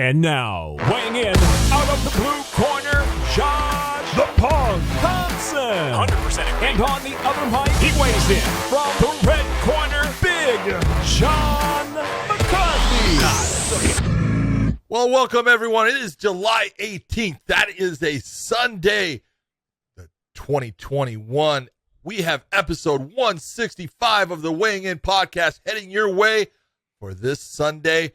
And now, weighing in out of the blue corner, Josh the Punk Thompson. 100% agree. And on the other mic, he weighs in from the red corner, Big John McCarthy. Well, welcome everyone. It is July 18th. That is a Sunday, the 2021. We have episode 165 of the Weighing In podcast heading your way for this Sunday.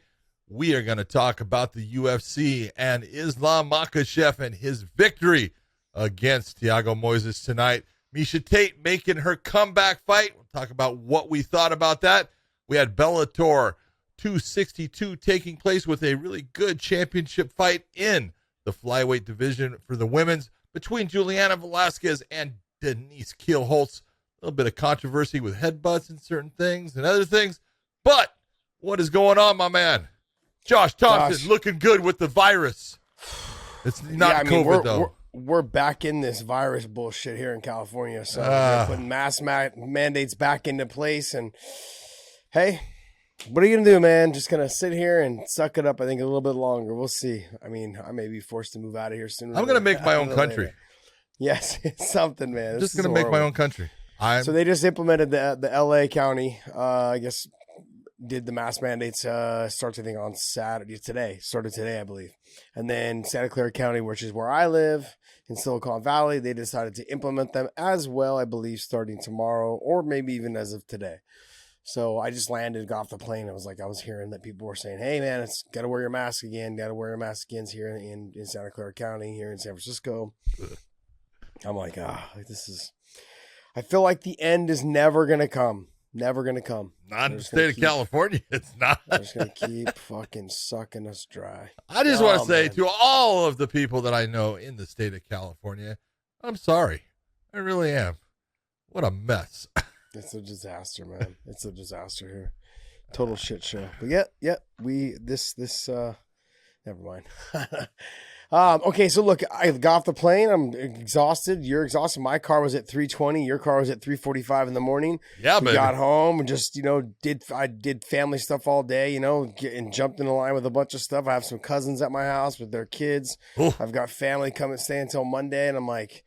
We are going to talk about the UFC and Islam Makhachev and his victory against Thiago Moises tonight. Miesha Tate making her comeback fight. We'll talk about what we thought about that. We had Bellator 262 taking place with a really good championship fight in the flyweight division for the women's between Juliana Velasquez and Denise Kiel-Holtz. A little bit of controversy with headbutts and certain things and other things. But what is going on, my man? Josh Thompson looking good with the virus. It's not COVID, though. We're back in this virus bullshit here in California. So they're putting mask mandates back into place. And, hey, what are you going to do, man? Just going to sit here and suck it up, I think, a little bit longer. We'll see. I mean, I may be forced to move out of here soon. I'm going to make my own country. Later. Yes, it's something, man. I'm just going to make my own country. So they just implemented the L.A. County, I guess, did the mask mandates starts, I think, on Saturday, started today, I believe. And then Santa Clara County, which is where I live in Silicon Valley, they decided to implement them as well, I believe, starting tomorrow or maybe even as of today. So I just landed, got off the plane. I was hearing that people were saying, hey, man, it's got to wear your mask again. Got to wear your mask again here in Santa Clara County, here in San Francisco. I'm like, I feel like the end is never going to come. Never going to come. Not in the state of California. It's not. They're just going to keep fucking sucking us dry. I just want to say to all of the people that I know in the state of California, I'm sorry. I really am. What a mess. It's a disaster, man. It's a disaster here. Total shit show. But yeah, never mind. Okay, so look, I got off the plane. I'm exhausted. You're exhausted. My car was at 3:20. Your car was at 3:45 in the morning. Yeah, baby. Got home and just, did family stuff all day, and jumped in the line with a bunch of stuff. I have some cousins at my house with their kids. Ooh. I've got family coming, stay until Monday, and I'm like,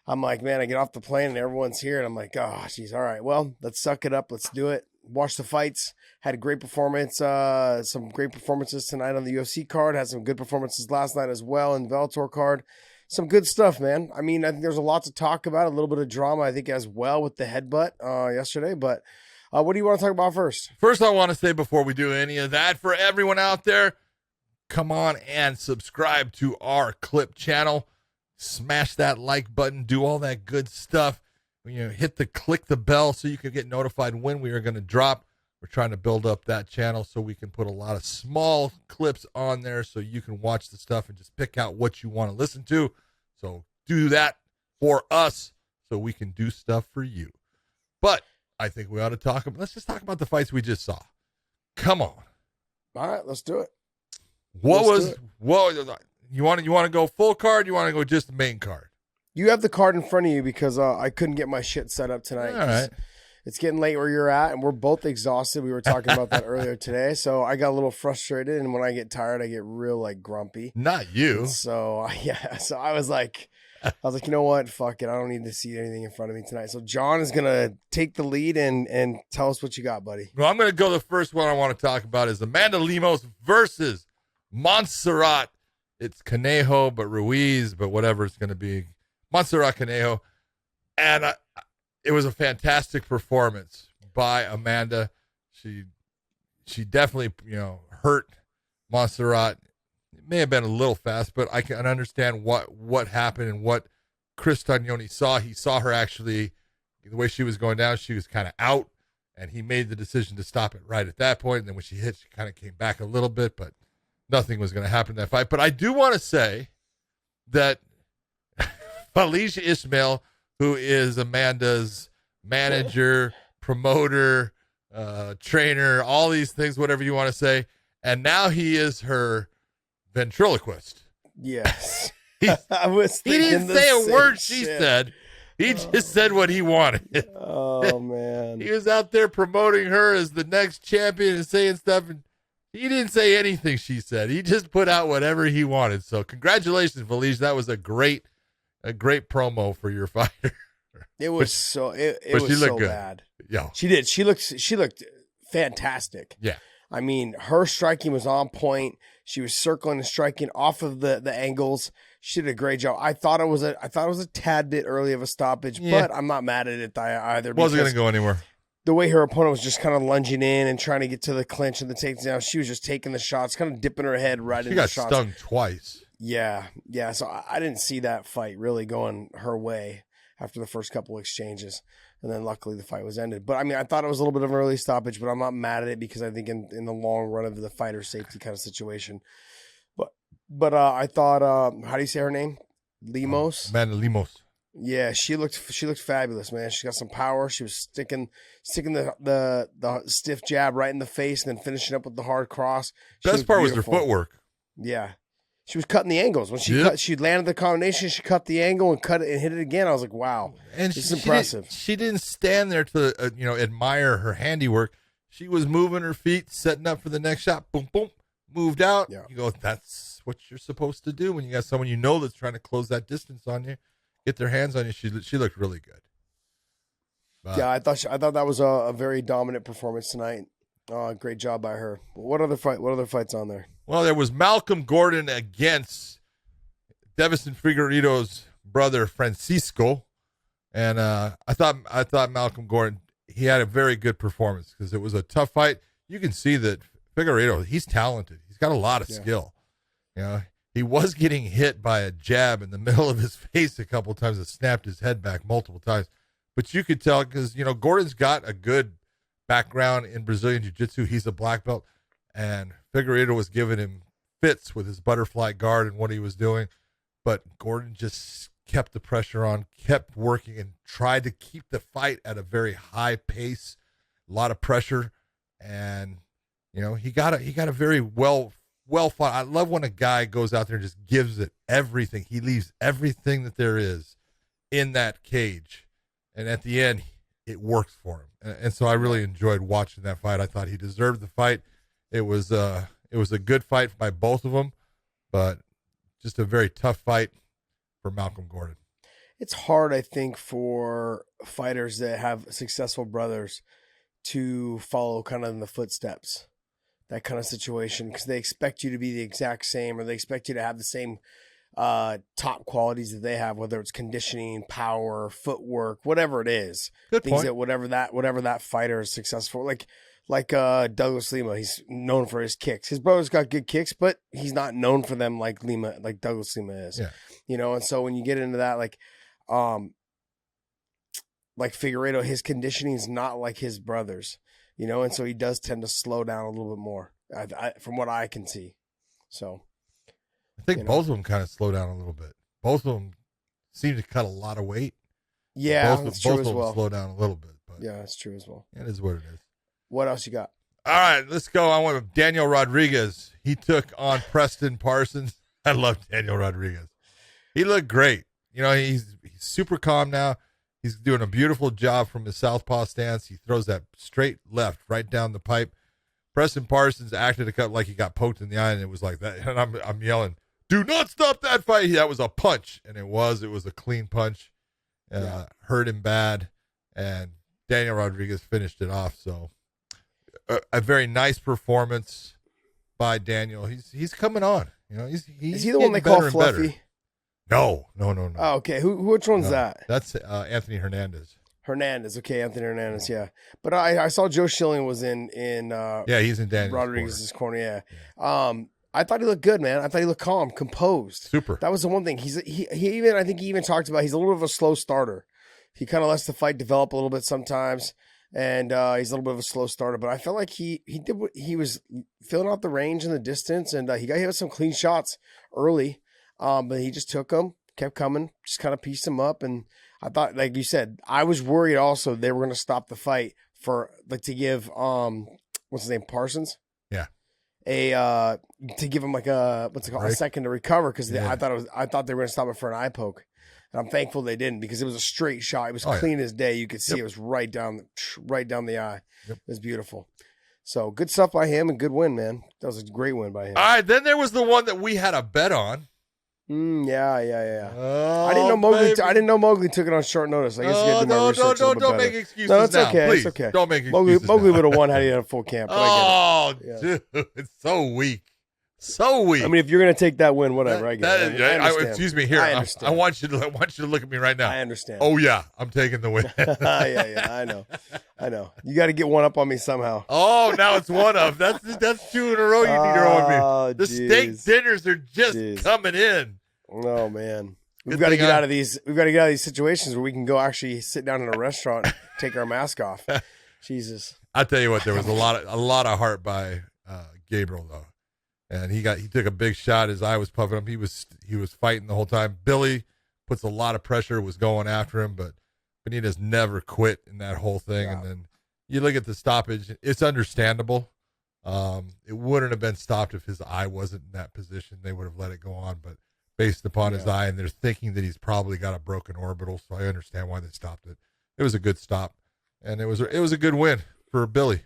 man, I get off the plane and everyone's here, and I'm like, oh, geez, all right, well, let's suck it up. Let's do it. Watch the fights. Had a great performance, some great performances tonight on the UFC card. Had some good performances last night as well in the Bellator card. Some good stuff, man. I mean, I think there's a lot to talk about, a little bit of drama, I think, as well with the headbutt yesterday. But what do you want to talk about first? First, I want to say before we do any of that, for everyone out there, come on and subscribe to our Clip channel. Smash that like button. Do all that good stuff. Click the bell so you can get notified when we are going to drop. We're trying to build up that channel so we can put a lot of small clips on there so you can watch the stuff and just pick out what you want to listen to. So do that for us so we can do stuff for you. But I think we ought to let's just talk about the fights we just saw. Come on. All right, let's do it. You want to go full card? You want to go just the main card? You have the card in front of you because I couldn't get my shit set up tonight. All right. It's getting late where you're at, and we're both exhausted. We were talking about that earlier today. So I got a little frustrated, and when I get tired, I get real, grumpy. Not you. So I was like, you know what? Fuck it. I don't need to see anything in front of me tonight. So John is going to take the lead and tell us what you got, buddy. Well, I'm going to go. The first one I want to talk about is Amanda Lemos versus Montserrat. It's Conejo, but Ruiz, but whatever it's going to be. Montserrat Conejo. And it was a fantastic performance by Amanda. She definitely, hurt Montserrat. It may have been a little fast, but I can understand what happened and what Chris Tognoni saw. He saw her actually, the way she was going down, she was kind of out, and he made the decision to stop it right at that point. And then when she hit, she kind of came back a little bit, but nothing was going to happen in that fight. But I do want to say that Felicia Ismail, who is Amanda's manager, promoter, trainer, all these things, whatever you want to say. And now he is her ventriloquist. Yes. I was thinking he didn't say a word she said. He just said what he wanted. Oh, man. He was out there promoting her as the next champion and saying stuff. And He didn't say anything, she said. He just put out whatever he wanted. So congratulations, Felicia. That was a great promo for your fighter. It was so bad. Yeah. She did. She looked fantastic. Yeah. I mean, her striking was on point. She was circling and striking off of the angles. She did a great job. I thought it was a tad bit early of a stoppage, but I'm not mad at it either. Wasn't going to go anywhere. The way her opponent was just kind of lunging in and trying to get to the clinch and the takedown, she was just taking the shots, kind of dipping her head right into the shots. She got stung twice. Yeah. So I didn't see that fight really going her way after the first couple exchanges. And then luckily the fight was ended. But I mean, I thought it was a little bit of an early stoppage, but I'm not mad at it because I think in the long run of the fighter safety kind of situation. But I thought, how do you say her name? Lemos? Amanda Lemos. Yeah, she looked fabulous, man. She got some power. She was sticking the stiff jab right in the face and then finishing up with the hard cross. Best part was her footwork. Yeah. She was cutting the angles. When she landed the combination, she cut the angle and cut it and hit it again. I was like, wow, and this is impressive. She didn't stand there to admire her handiwork. She was moving her feet, setting up for the next shot. Boom, boom, moved out. Yeah. You go, that's what you're supposed to do when you got someone that's trying to close that distance on you, get their hands on you. She looked really good. But, yeah, I thought that was a very dominant performance tonight. Great job by her. What other fights on there? Well, there was Malcolm Gordon against Deiveson Figueiredo's brother Francisco, and I thought Malcolm Gordon, he had a very good performance because it was a tough fight. You can see that Figueiredo, he's talented. He's got a lot of skill. He was getting hit by a jab in the middle of his face a couple of times. It snapped his head back multiple times, but you could tell because Gordon's got a good background in Brazilian Jiu-Jitsu. He's a black belt, and Figueiredo was giving him fits with his butterfly guard and what he was doing, but Gordon just kept the pressure on, kept working, and tried to keep the fight at a very high pace, a lot of pressure, and he got a very well fought. I love when a guy goes out there and just gives it everything. He leaves everything that there is in that cage, and at the end, it works for him. And so I really enjoyed watching that fight. I thought he deserved the fight. It was a good fight by both of them, but just a very tough fight for Malcolm Gordon. It's hard, I think, for fighters that have successful brothers to follow kind of in the footsteps, that kind of situation, because they expect you to be the exact same, or they expect you to have the same top qualities that they have, whether it's conditioning, power, footwork, whatever it is. Good things point. that whatever that fighter is successful, like Douglas Lima, he's known for his kicks. His brother's got good kicks, but he's not known for them like Douglas Lima is. Yeah. And so when you get into that, like Figueiredo, his conditioning is not like his brother's, and so he does tend to slow down a little bit more, from what I can see. So I think both of them kind of slow down a little bit. Both of them seem to cut a lot of weight. Yeah, both of them slow down a little bit. But yeah, that's true as well. It is what it is. What else you got? All right, let's go. I want Daniel Rodriguez. He took on Preston Parsons. I love Daniel Rodriguez. He looked great. He's super calm now. He's doing a beautiful job from his southpaw stance. He throws that straight left right down the pipe. Preston Parsons acted like he got poked in the eye, and it was like that. And I'm yelling, "Do not stop that fight!" That was a punch, and it was a clean punch. Hurt him bad, and Daniel Rodriguez finished it off. So a very nice performance by Daniel. He's coming on. He's is he the one they call Fluffy? No. Oh, okay. Which one's that? That's Anthony Hernandez. Okay, Anthony Hernandez, yeah. But I saw Joe Schilling was in he's in Daniel's Rodriguez's corner, yeah. I thought he looked good, man. I thought he looked calm, composed. Super. That was the one thing. He even talked about he's a little bit of a slow starter. He kind of lets the fight develop a little bit sometimes, and he's a little bit of a slow starter. But I felt like he did what he was filling out the range and the distance, and he got hit with some clean shots early. But he just took them, kept coming, just kind of pieced them up. And I thought, like you said, I was worried also they were going to stop the fight to give, what's his name? Parsons? Yeah. To give him a second to recover. Cause I thought they were going to stop it for an eye poke. And I'm thankful they didn't, because it was a straight shot. It was clean as day. You could see it was right down the eye. Yep. It was beautiful. So good stuff by him and good win, man. That was a great win by him. All right, then there was the one that we had a bet on. Yeah. Oh, I didn't know Mowgli. baby. I didn't know Mowgli took it on short notice. I guess you gotta do my research a little bit don't better. make excuses No, it's now. okay. Please, It's okay. don't make excuses Mowgli now. would have won had he had a full camp. But I get it. Oh, dude, it's so weak. So weak. I mean, if you're gonna take that win, whatever. I get it. I understand. Excuse me. Here, I I understand. want you to look at me right now. I understand. Oh yeah, I'm taking the win. yeah. I know. You got to get one up on me somehow. Oh, now it's one of. That's 2 in a row you need to roll Oh, with me. The jeez. steak dinners are just coming in. Oh man, we've Good got to thing get out of these. We've got to get out of these situations where we can go actually sit down in a restaurant, and take our mask off. Jesus. I tell you what, there was a lot of heart by Gabriel though, and he took a big shot. His eye was puffing up. He was fighting the whole time. Billy puts a lot of pressure, was going after him, but Benitez never quit in that whole thing. Yeah. And then you look at the stoppage; it's understandable. It wouldn't have been stopped if his eye wasn't in that position. They would have let it go on, but based upon his eye, and they're thinking that he's probably got a broken orbital, so I understand why they stopped it. It was a good stop, and it was a good win for Billy.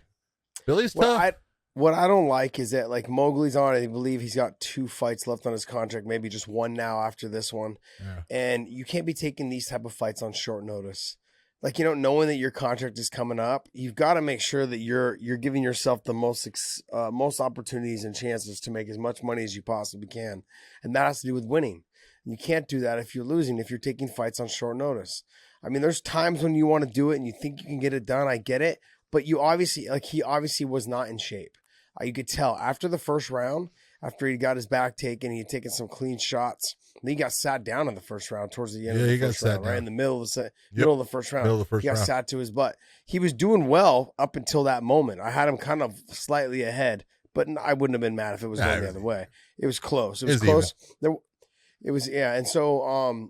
Billy's tough. What I don't like is that like Mowgli's on. I believe he's got 2 fights left on his contract, maybe just one now after this one. Yeah. And you can't be taking these type of fights on short notice. Like, knowing that your contract is coming up, you've got to make sure that you're giving yourself the most opportunities and chances to make as much money as you possibly can. And that has to do with winning. You can't do that if you're losing, if you're taking fights on short notice. I mean, there's times when you want to do it and you think you can get it done. I get it. But he obviously was not in shape. You could tell after the first round, after he got his back taken, he had taken some clean shots. And he got sat down in the first round towards the end of the first round, right in the middle of the first round. He got sat to his butt. He was doing well up until that moment. I had him kind of slightly ahead, but I wouldn't have been mad if it was going the other way. It was close. It was close. And so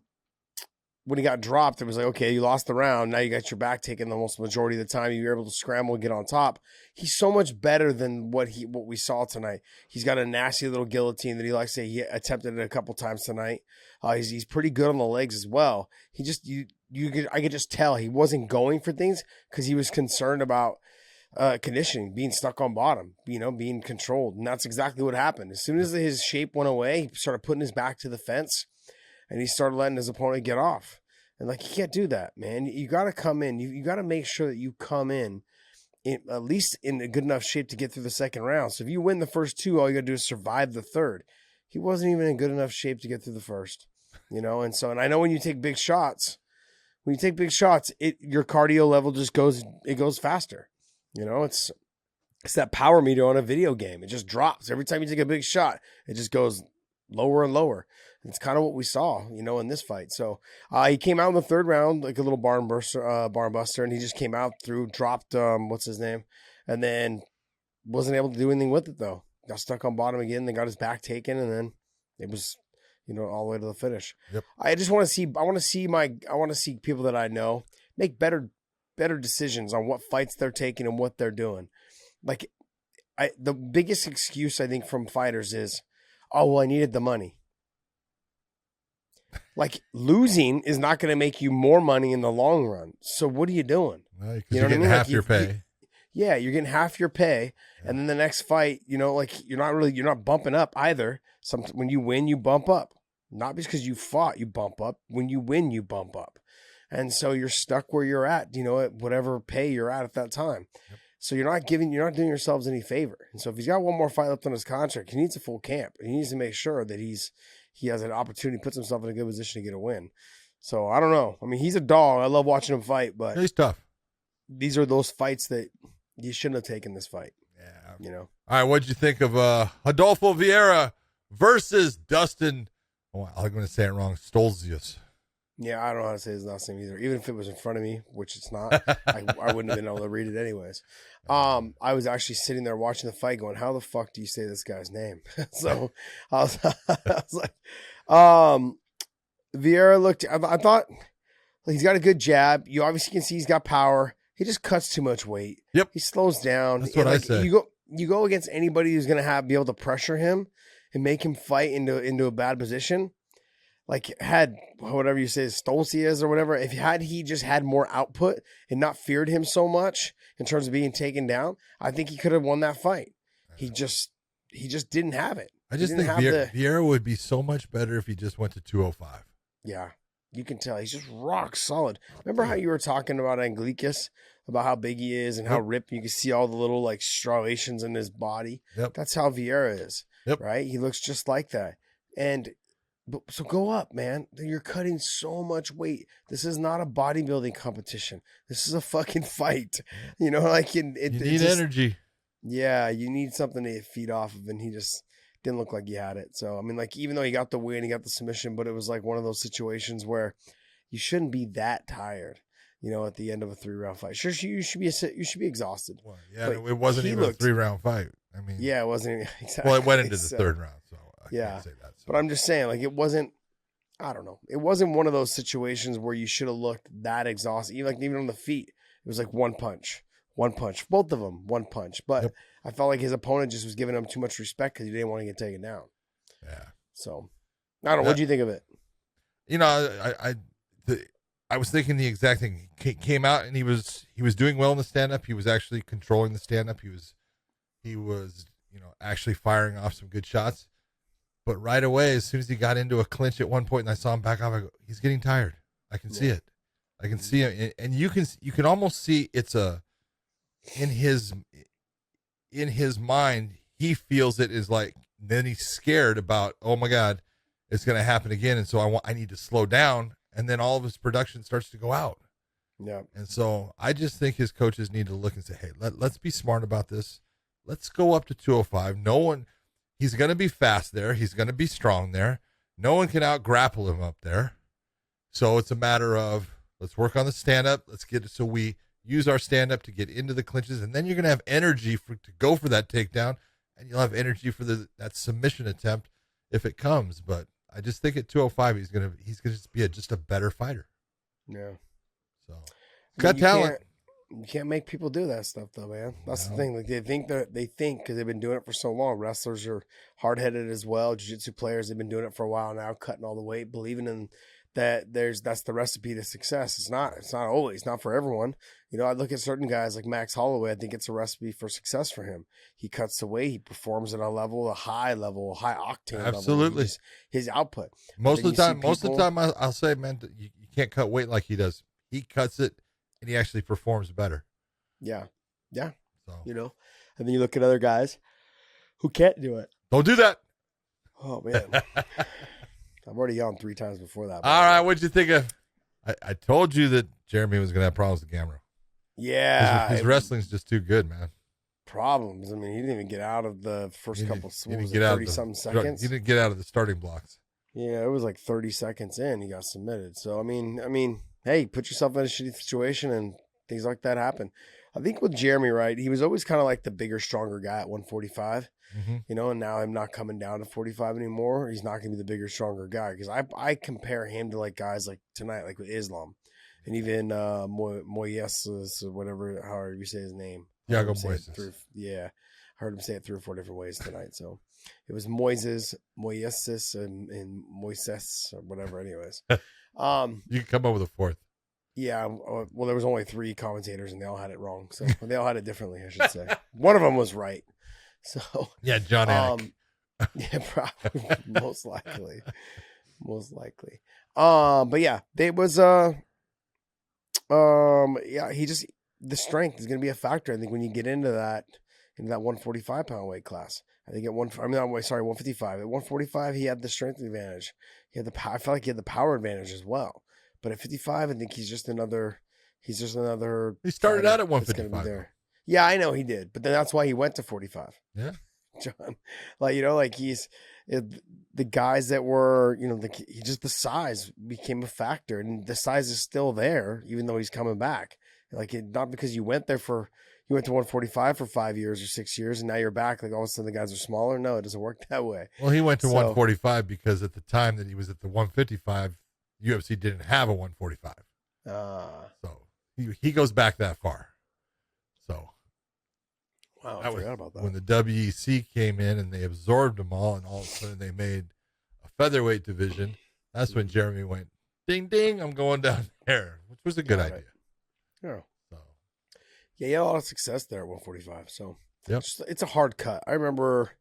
when he got dropped, it was like, okay, you lost the round. Now you got your back taken almost the majority of the time. You were able to scramble and get on top. He's so much better than what we saw tonight. He's got a nasty little guillotine that he likes to say. He attempted it a couple times tonight. He's pretty good on the legs as well. He just I could just tell he wasn't going for things because he was concerned about conditioning, being stuck on bottom, being controlled. And that's exactly what happened. As soon as his shape went away, he started putting his back to the fence. And he started letting his opponent get off. And, you can't do that, man. You got to come in. You got to make sure that you come in at least in a good enough shape to get through the second round. So if you win the first 2, all you got to do is survive the third. He wasn't even in good enough shape to get through the first, And I know when you take big shots, your cardio level just goes faster. It's that power meter on a video game. It just drops. Every time you take a big shot, it just goes lower and lower. It's kind of what we saw, in this fight. So he came out in the third round like a little barn buster, and he just came out dropped what's his name, and then wasn't able to do anything with it though. Got stuck on bottom again. Then got his back taken, and then it was all the way to the finish. Yep. I just want to see. I want to see people that I know make better decisions on what fights they're taking and what they're doing. The biggest excuse I think from fighters is, oh well, I needed the money. Losing is not going to make you more money in the long run. So what are you doing? Well, you're getting half your pay. You're getting half your pay, and then the next fight, you're not bumping up either. When you win, you bump up. Not because you fought, you bump up. When you win, you bump up, and so you're stuck where you're at. At whatever pay you're at that time. Yep. So you're not doing yourselves any favor. And so if he's got one more fight left on his contract, he needs a full camp. He needs to make sure that he has an opportunity, puts himself in a good position to get a win. So I don't know. I mean, he's a dog. I love watching him fight, but he's tough. These are those fights that you shouldn't have taken this fight. Yeah. All right. What'd you think of Adolfo Vieira versus Dustin? Oh, I'm going to say it wrong. Stolzius. Yeah, I don't know how to say his last name either. Even if it was in front of me, which it's not, I wouldn't have been able to read it anyways. I was actually sitting there watching the fight going, how the fuck do you say this guy's name? So I was like, Vieira looked, I thought he's got a good jab. You obviously can see he's got power. He just cuts too much weight. Yep. He slows down. That's what I say. You go against anybody who's going to be able to pressure him and make him fight into a bad position. like had whatever you say Stolzius or whatever, if he just had more output and not feared him so much in terms of being taken down, I think he could have won that fight. He just didn't have it. I just think Vieira would be so much better if he just went to 205. Yeah, you can tell he's just rock solid. Remember how you were talking about Anglicus, about how big he is and how ripped? You can see all the little like striations in his body. Yep. That's how Vieira is. Yep. Right? He looks just like that. So go up, man. You're cutting so much weight. This is not a bodybuilding competition. This is a fucking fight. You know, like you need energy. Yeah, you need something to feed off of, and he just didn't look like he had it. So I mean, like even though he got the win, he got the submission, but it was like one of those situations where you shouldn't be that tired. You know, at the end of a 3-round fight, sure, you should be exhausted. Well, yeah, it wasn't even a 3-round fight. I mean, yeah, it wasn't even, exactly. Well, it went into the third round, so I can't say that. So. But I'm just saying, like, it wasn't. I don't know. It wasn't one of those situations where you should have looked that exhausted. Even on the feet, it was like one punch, both of them, one punch. But I felt like his opponent just was giving him too much respect because he didn't want to get taken down. Yeah. So I don't know. What do you think of it? You know, I was thinking the exact thing. He came out and he was doing well in the stand up. He was actually controlling the stand up. He was actually firing off some good shots. But right away, as soon as he got into a clinch at one point, and I saw him back off, I go, he's getting tired. I can see it. I can see him, and you can almost see it's in his mind. He feels it is like. Then he's scared about, oh my God, it's going to happen again, and so I need to slow down. And then all of his production starts to go out. Yeah. And so I just think his coaches need to look and say, hey, let's be smart about this. Let's go up to 205. He's going to be fast there. He's going to be strong there. No one can out-grapple him up there. So it's a matter of let's work on the stand-up. Let's get it so we use our stand-up to get into the clinches, and then you're going to have energy to go for that takedown, and you'll have energy for that submission attempt if it comes. But I just think at 205 he's gonna just be just a better fighter. Yeah. So got talent. You can't make people do that stuff though, man. That's the thing. Like they think because they've been doing it for so long. Wrestlers are hard headed as well. Jiu-jitsu players, they've been doing it for a while now, cutting all the weight, believing in that that's the recipe to success. It's not always, not for everyone. You know, I look at certain guys like Max Holloway, I think it's a recipe for success for him. He cuts the weight, he performs at a high octane Absolutely. level. His output. Most of the time I'll say, man, you can't cut weight like he does. He cuts it and he actually performs better. Yeah. Yeah. So. You know, and then you look at other guys who can't do it. Don't do that. Oh man. I've already yawned 3 times before that. All right, what'd you think of? I told you that Jeremy was going to have problems with Gamero. Yeah. His wrestling's just too good, man. Problems. I mean, he didn't even get out of the first couple 30-something seconds. He didn't get out of the starting blocks. Yeah, it was like 30 seconds in, he got submitted. So, I mean, hey, put yourself in a shitty situation and things like that happen. I think with Jeremy, right, he was always kind of like the bigger, stronger guy at 145. You know, and now I'm not coming down to 45 anymore. He's not going to be the bigger, stronger guy because I compare him to like guys like tonight, like with Islam, and even Moises or whatever, however you say his name. Thiago Moises. Yeah, I heard him say it 3 or 4 different ways tonight. So it was Moises, and Moises or whatever. Anyways, you can come up with a 4th. Yeah, well, there was only 3 commentators and they all had it wrong. So they all had it differently, I should say. One of them was right. So yeah, John Anik. Yeah, probably most likely. But yeah, it was he just the strength is going to be a factor. I think when you get into that 145-pound weight class. I think at 155. At 145, he had the strength advantage. I felt like he had the power advantage as well. But at 55, I think he's just another. He started out at 155. Yeah, I know he did, but then that's why he went to 45. Yeah, John, like he's the guys that were, the size became a factor, and the size is still there, even though he's coming back. Not because you went to 145 for 5 years or 6 years, and now you're back. Like all of a sudden the guys are smaller. No, it doesn't work that way. Well, he went to 145 because at the time that he was at the 155, UFC didn't have a 145. So he goes back that far. So wow, I forgot about that. When the WEC came in and they absorbed them all, and all of a sudden they made a featherweight division, That's when Jeremy went, ding, ding, I'm going down there, which was a good idea. Yeah. So. Yeah, he had a lot of success there at 145. So Yep. it's a hard cut. I remember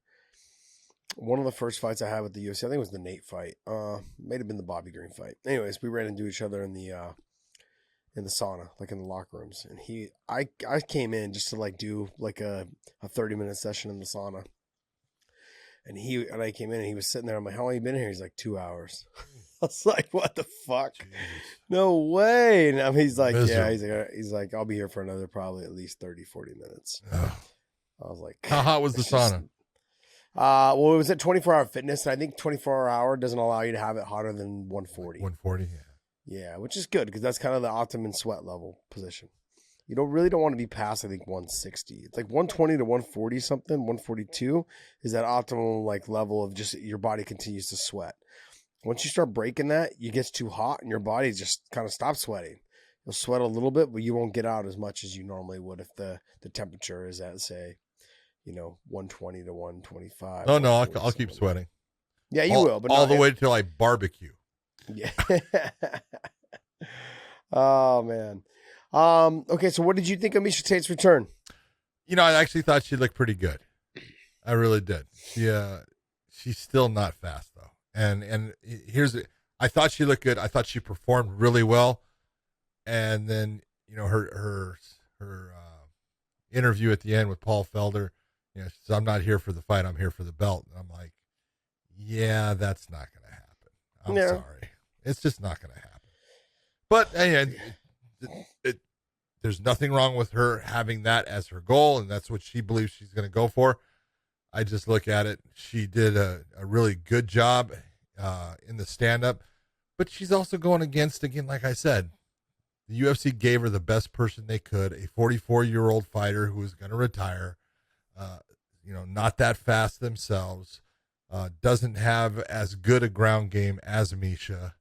one of the first fights I had with the UFC, I think it was the Nate fight. May have been the Bobby Green fight. Anyways, we ran into each other in the sauna, like in the locker rooms. And I came in just to like do like a 30-minute session in the sauna. And I came in and he was sitting there. I'm like, how long you been here? He's like, 2 hours. I was like, what the fuck? Jesus. No way. And he's like, Miserable. yeah, he's like, I'll be here for another probably at least 30, 40 minutes. Ugh. I was like, How hot was the sauna? Well, it was at 24-hour fitness. And I think 24-hour doesn't allow you to have it hotter than 140. 140, yeah. Yeah, which is good because that's kind of the optimum sweat level position. You don't want to be past, I think, 160. It's like 120 to 140 something, 142 is that optimal like level of just your body continues to sweat. Once you start breaking that, it gets too hot and your body just kind of stops sweating. You'll sweat a little bit, but you won't get out as much as you normally would if the temperature is at, say, 120 to 125. Oh, no, I'll keep sweating. Yeah, you will. But all the way till I barbecue. Yeah. Oh, man. Okay, so what did you think of Miesha Tate's return? I actually thought she looked pretty good. I really did. She's still not fast, though. And I thought she looked good. I thought she performed really well. And then, her interview at the end with Paul Felder, she says, I'm not here for the fight. I'm here for the belt. And I'm like, yeah, that's not going to happen. I'm sorry. It's just not going to happen. But there's nothing wrong with her having that as her goal, and that's what she believes she's going to go for. I just look at it. She did a really good job in the stand-up, but she's also going against, again, like I said, the UFC gave her the best person they could, a 44-year-old fighter who is going to retire, not that fast themselves, doesn't have as good a ground game as Miesha.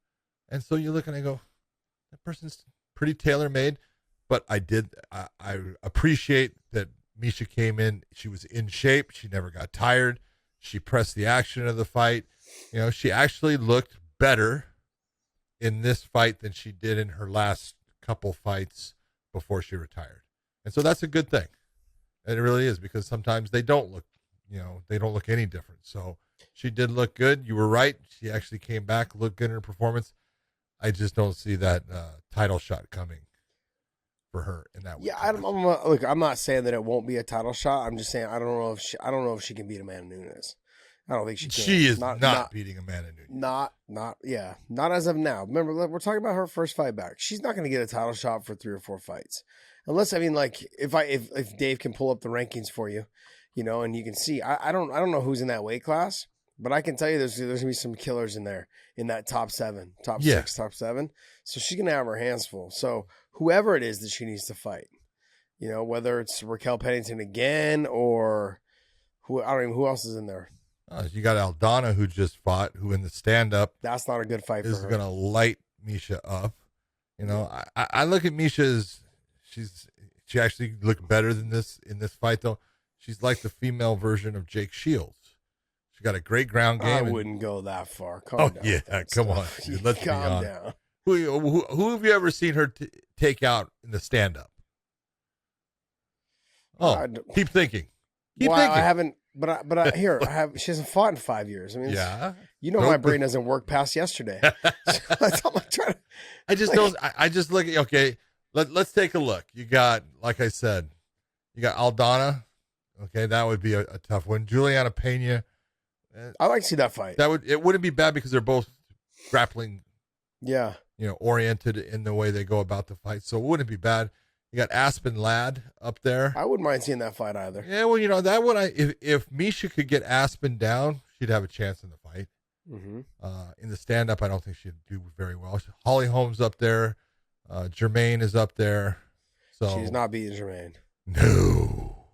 And so you look and I go, that person's pretty tailor-made, but I appreciate that Miesha came in. She was in shape. She never got tired. She pressed the action of the fight. She actually looked better in this fight than she did in her last couple fights before she retired. And so that's a good thing. And it really is, because sometimes they don't look, they don't look any different. So she did look good. You were right. She actually came back, looked good in her performance. I just don't see that title shot coming for her in that way. Yeah, I'm not saying that it won't be a title shot. I'm just saying I don't know if she can beat Amanda Nunes. I don't think she can. She is not beating Amanda Nunes. Not as of now. Remember, we're talking about her first fight back. She's not going to get a title shot for 3 or 4 fights, unless if Dave can pull up the rankings for you, and you can see. I don't know who's in that weight class. But I can tell you there's going to be some killers in there in that top 7, top 6, top 7. So she's going to have her hands full. So whoever it is that she needs to fight, whether it's Raquel Pennington again or who else is in there. You got Aldana, who just fought, who in the stand-up. That's not a good fight for her. Is going to light Miesha up. I look at Miesha as she actually looked better than this in this fight, though. She's like the female version of Jake Shields. Got a great ground game. I wouldn't go that far. Calm down. Yeah, come on. Dude, let's calm be down. Who have you ever seen her take out in the stand-up? Keep thinking. Keep thinking. I haven't. But I have. She hasn't fought in 5 years. I mean, yeah. My brain doesn't work past yesterday. That's all I'm trying to. I just don't. I just look at. Okay, let's take a look. You got, like I said, you got Aldana. Okay, that would be a tough one. Juliana Pena. I like to see that fight. It wouldn't be bad because they're both grappling, oriented in the way they go about the fight. So it wouldn't be bad. You got Aspen Ladd up there. I wouldn't mind seeing that fight either. Yeah, well, that one, if Miesha could get Aspen down, she'd have a chance in the fight. Mm-hmm. In the stand-up, I don't think she'd do very well. Holly Holm's up there. Jermaine is up there. So she's not beating Jermaine. No.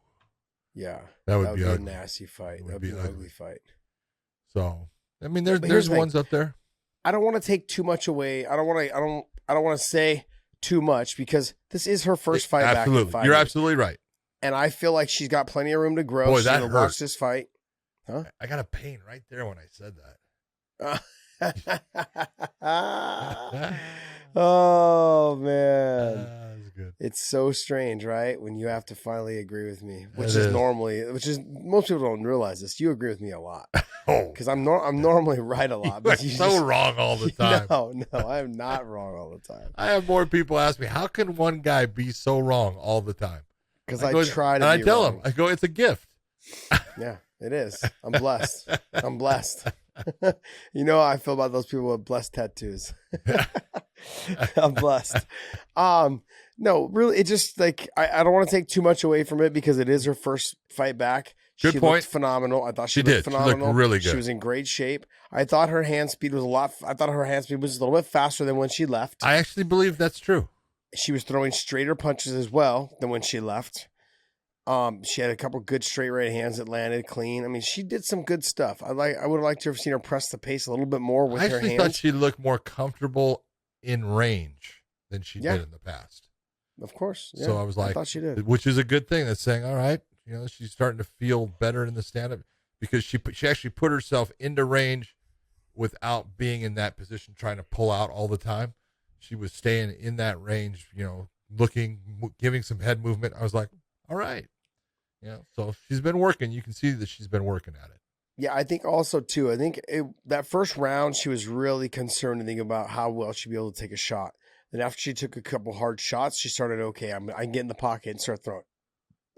Yeah, that would be a nasty fight. That would be an ugly fight. So, I mean, there's ones up there. I don't want to take too much away. I don't want to say too much because this is her first fight back in 5 You're years. absolutely right. And I feel like she's got plenty of room to grow. Boy, she's that gonna hurt. watch this fight. Huh? I got a pain right there when I said that. Oh man. That's good. It's so strange, right? When you have to finally agree with me, which It is is. most people don't realize this. You agree with me a lot Oh, because I'm normally right a lot, but you're you so just, wrong all the time. No, I'm not wrong all the time I have more people ask me, how can one guy be so wrong all the time? because I I go, try to. and I be tell wrong. him, I go, it's a gift. Yeah, it is. I'm blessed. I'm blessed. You know how I feel about those people with blessed tattoos. I'm blessed. No, really, it just like I don't want to take too much away from it because it is her first fight back. Good She point. looked phenomenal. I thought She looked did. She looked phenomenal. really good. She was in great shape. I thought her hand speed was I thought her hand speed was a little bit faster than when she left. I actually believe that's true. She was throwing straighter punches as well than when she left. She had a couple good straight right hands that landed clean. I mean, she did some good stuff. I would have liked to have seen her press the pace a little bit more with I her actually hands. thought she looked more comfortable in range than she did in the past. Of course. Yeah, So I was like, I thought she did. which is a good thing. That's saying, all right, she's starting to feel better in the stand-up because she actually put herself into range without being in that position, trying to pull out all the time. She was staying in that range, looking, giving some head movement. I was like, all right. So she's been working. You can see that she's been working at it. Yeah, I think also too. I think that first round she was really concerned and thinking about how well she'd be able to take a shot. Then after she took a couple hard shots, she started, okay, I can get in the pocket and start throwing.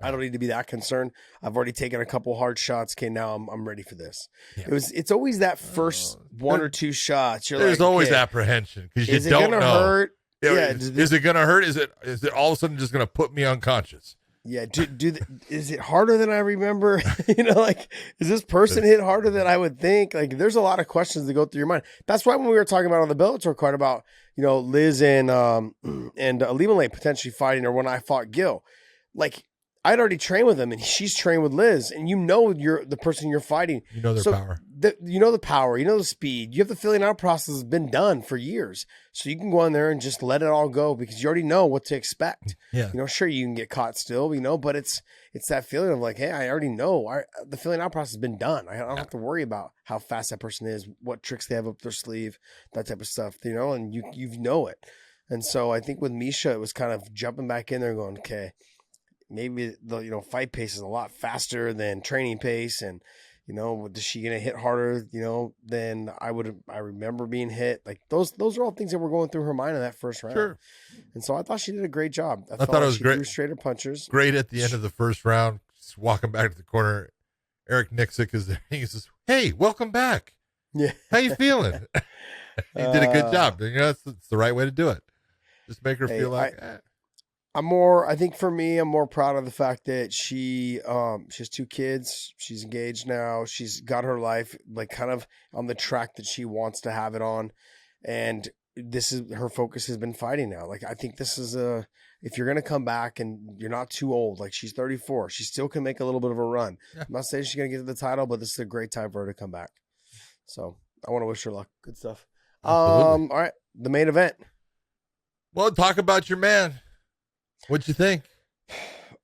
I don't need to be that concerned. I've already taken a couple hard shots. Okay, now I'm ready for this. Yeah. It's always that first one or two shots. There's always apprehension because you don't know. Is it gonna hurt? Yeah, is it gonna hurt? Is it all of a sudden just gonna put me unconscious? Yeah, is it harder than I remember? Is this person hit harder than I would think? Like, there's a lot of questions that go through your mind. That's why when we were talking about on the Bellator card about Liz and Eblin potentially fighting, or when I fought Gil, like I'd already trained with him, and she's trained with Liz, and you're the person you're fighting. You know their power. You know the power. You know the speed. You have the feeling out process has been done for years, so you can go in there and just let it all go because you already know what to expect. Yeah. Sure you can get caught still, but it's that feeling of like, hey, I already know. The feeling out process has been done. I don't have to worry about how fast that person is, what tricks they have up their sleeve, that type of stuff. And you know it. And so I think with Miesha, it was kind of jumping back in there, and going, okay. Maybe the fight pace is a lot faster than training pace, and is she gonna hit harder than I remember being hit? Like those are all things that were going through her mind in that first round. Sure. And so I thought she did a great job. I thought it was great. Threw straighter punches. Great at the end of the first round, just walking back to the corner. Eric Nixick is there. He says, "Hey, welcome back. Yeah, how you feeling?" He did a good job. It's the right way to do it. Just make her feel like. I think for me, I'm more proud of the fact that she has 2 kids. She's engaged now. She's got her life like kind of on the track that she wants to have it on. And this is her focus has been fighting now. Like, I think this is if you're going to come back and you're not too old, like she's 34, she still can make a little bit of a run. Yeah. I'm not saying she's going to get to the title, but this is a great time for her to come back. So I want to wish her luck. Good stuff. All right. The main event. Well, talk about your man. What'd you think?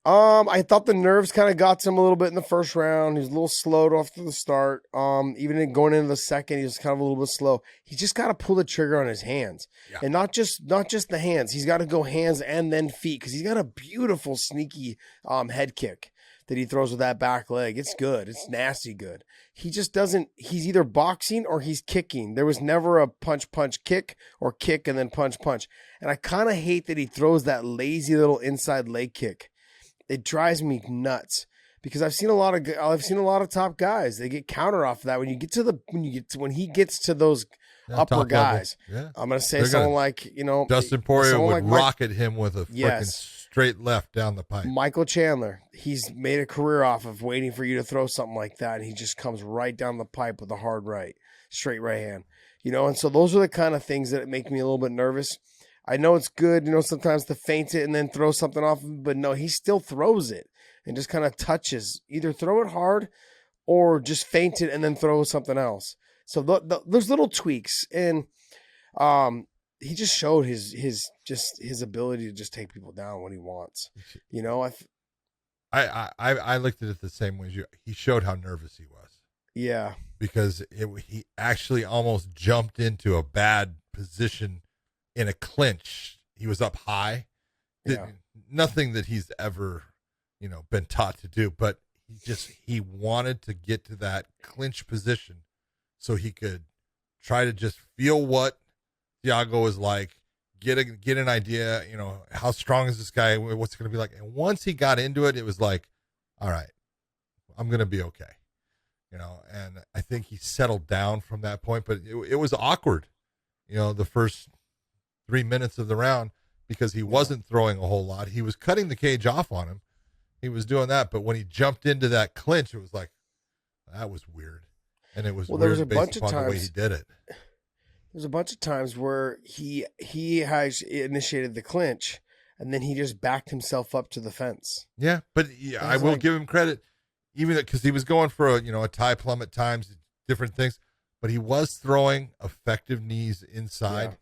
I thought the nerves kind of got to him a little bit in the first round. He was a little slowed off to the start. Even going into the second, he was kind of a little bit slow. He just got to pull the trigger on his hands, and not just the hands. He's got to go hands and then feet because he's got a beautiful sneaky head kick that he throws with that back leg. It's good. It's nasty good. He just doesn't. He's either boxing or he's kicking. There was never a punch kick or kick and then punch. And I kind of hate that he throws that lazy little inside leg kick. It drives me nuts because I've seen a lot of top guys. They get counter off of that when he gets to those upper guys. Yeah. I'm gonna say someone like Dustin Poirier would rocket him with a freaking straight left down the pipe. Michael Chandler, he's made a career off of waiting for you to throw something like that, and he just comes right down the pipe with a hard right, straight right hand. And so those are the kind of things that make me a little bit nervous. I know it's good, sometimes to feint it and then throw something off, but no, he still throws it and just kind of touches. Either throw it hard or just feint it and then throw something else. So there's little tweaks, and he just showed his ability to just take people down when he wants. I looked at it the same way as you. He showed how nervous he was. Yeah. because he actually almost jumped into a bad position in a clinch. He was up high. Yeah. Nothing that he's ever, been taught to do, but he wanted to get to that clinch position so he could try to just feel what Thiago is like, get an idea, how strong is this guy, what's it going to be like. And once he got into it, it was like, all right, I'm going to be okay. And I think he settled down from that point, but it was awkward, the first 3 minutes of the round, because he wasn't throwing a whole lot. He was cutting the cage off on him. He was doing that. But when he jumped into that clinch, it was like, that was weird. And it was Well, weird there was a based bunch of upon the way times- he did it. There's a bunch of times where he has initiated the clinch, and then he just backed himself up to the fence. Yeah, but I will give him credit, even because he was going for a tie plumb at times, different things, but he was throwing effective knees inside.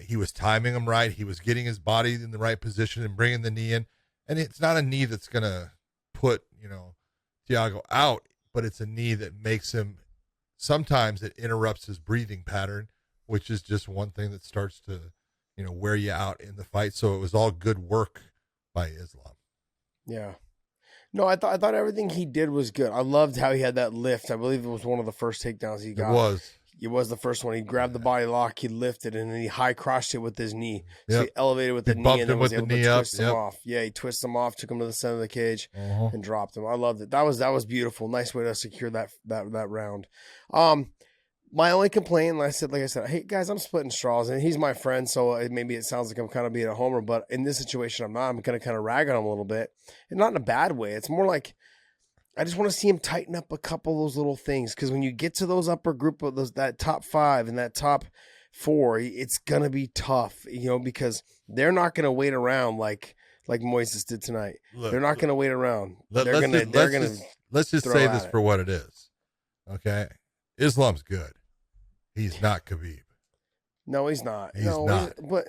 He was timing them right. He was getting his body in the right position and bringing the knee in. And it's not a knee that's going to put, Thiago out, but it's a knee that makes him, sometimes it interrupts his breathing pattern, which is just one thing that starts to, wear you out in the fight. So it was all good work by Islam. Yeah. No, I thought everything he did was good. I loved how he had that lift. I believe it was one of the first takedowns he got. It was the first one. He grabbed the body lock, he lifted, and then he high croshed it with his knee. So he elevated with the knee and then was able to twist him off. Yeah, he twisted him off, took him to the center of the cage, and dropped him. I loved it. That was beautiful. Nice way to secure that round. My only complaint, like I said, hey guys, I'm splitting straws, and he's my friend, so maybe it sounds like I'm kind of being a homer, but in this situation, I'm not. I'm going to kind of rag on him a little bit, and not in a bad way. It's more like I just want to see him tighten up a couple of those little things, because when you get to those upper group of that top 5 and that top 4, it's going to be tough, because they're not going to wait around like Moises did tonight. They're not going to wait around. Let's just say this for what it is. Okay, Islam's good. He's not Khabib. No, he's not. He's not. But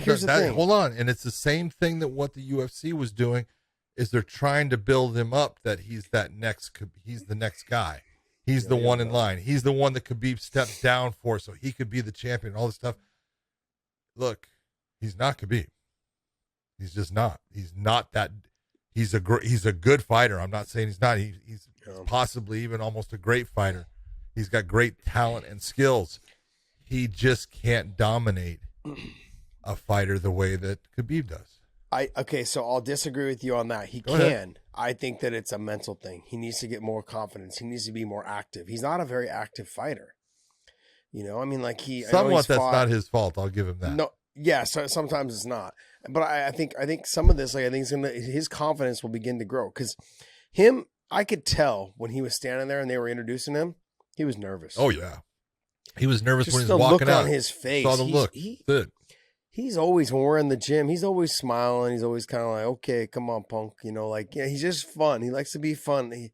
here's the thing. Hold on. And it's the same thing that what the UFC was doing is they're trying to build him up that he's the next guy. He's the one in line. He's the one that Khabib stepped down for so he could be the champion, all this stuff. Look, he's not Khabib. He's just not. He's not that. He's a good fighter. I'm not saying he's not. He's possibly even almost a great fighter. He's got great talent and skills. He just can't dominate a fighter the way that Khabib does. So I'll disagree with you on that. He Go can. ahead. I think that it's a mental thing. He needs to get more confidence. He needs to be more active. He's not a very active fighter. Somewhat that's not his fault. I'll give him that. No, yeah. So sometimes it's not. But I think some of this, I think his confidence will begin to grow, because I could tell when he was standing there and they were introducing him, he was nervous. Oh yeah, he was nervous Just when he was walking look out. on his face. Saw the look. He's always, when we're in the gym, he's always smiling. He's always kind of like, okay, come on, punk. He's just fun. He likes to be fun.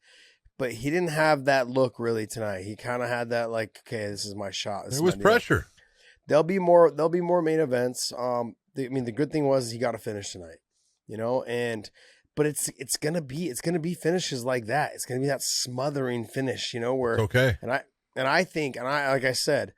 But he didn't have that look really tonight. He kind of had that like, okay, this is my shot. There was pressure. There'll be more main events. The good thing was he got a finish tonight, but it's gonna be finishes like that. It's gonna be that smothering finish, where It's okay. And I think, like I said,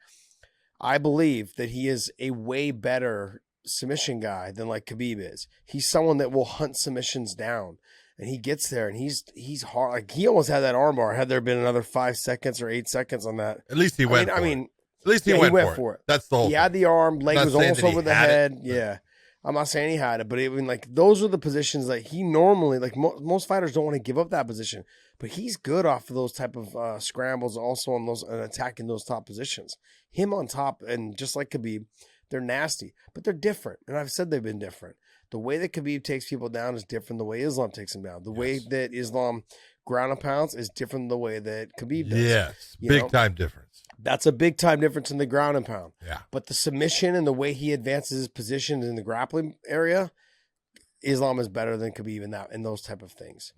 I believe that he is a way better submission guy than like Khabib is. He's someone that will hunt submissions down, and he gets there, and he's hard. Like, he almost had that armbar. Had there been another 5 seconds or 8 seconds on that, At least he went. At least he went for it. That's the whole. He had the arm, leg was almost over the head. Yeah. I'm not saying he had it, but those are the positions that he normally, most fighters don't want to give up that position, but he's good off of those type of scrambles, also on those and attacking those top positions. Him on top, and just like Khabib, they're nasty, but they're different. And I've said they've been different. The way that Khabib takes people down is different. The way Islam takes them down, the way that Islam ground and pounds is different than the way that Khabib does. Yes, big time difference. That's a big time difference in the ground and pound. Yeah. But the submission and the way he advances his position in the grappling area, Islam is better than Khabib in those type of things.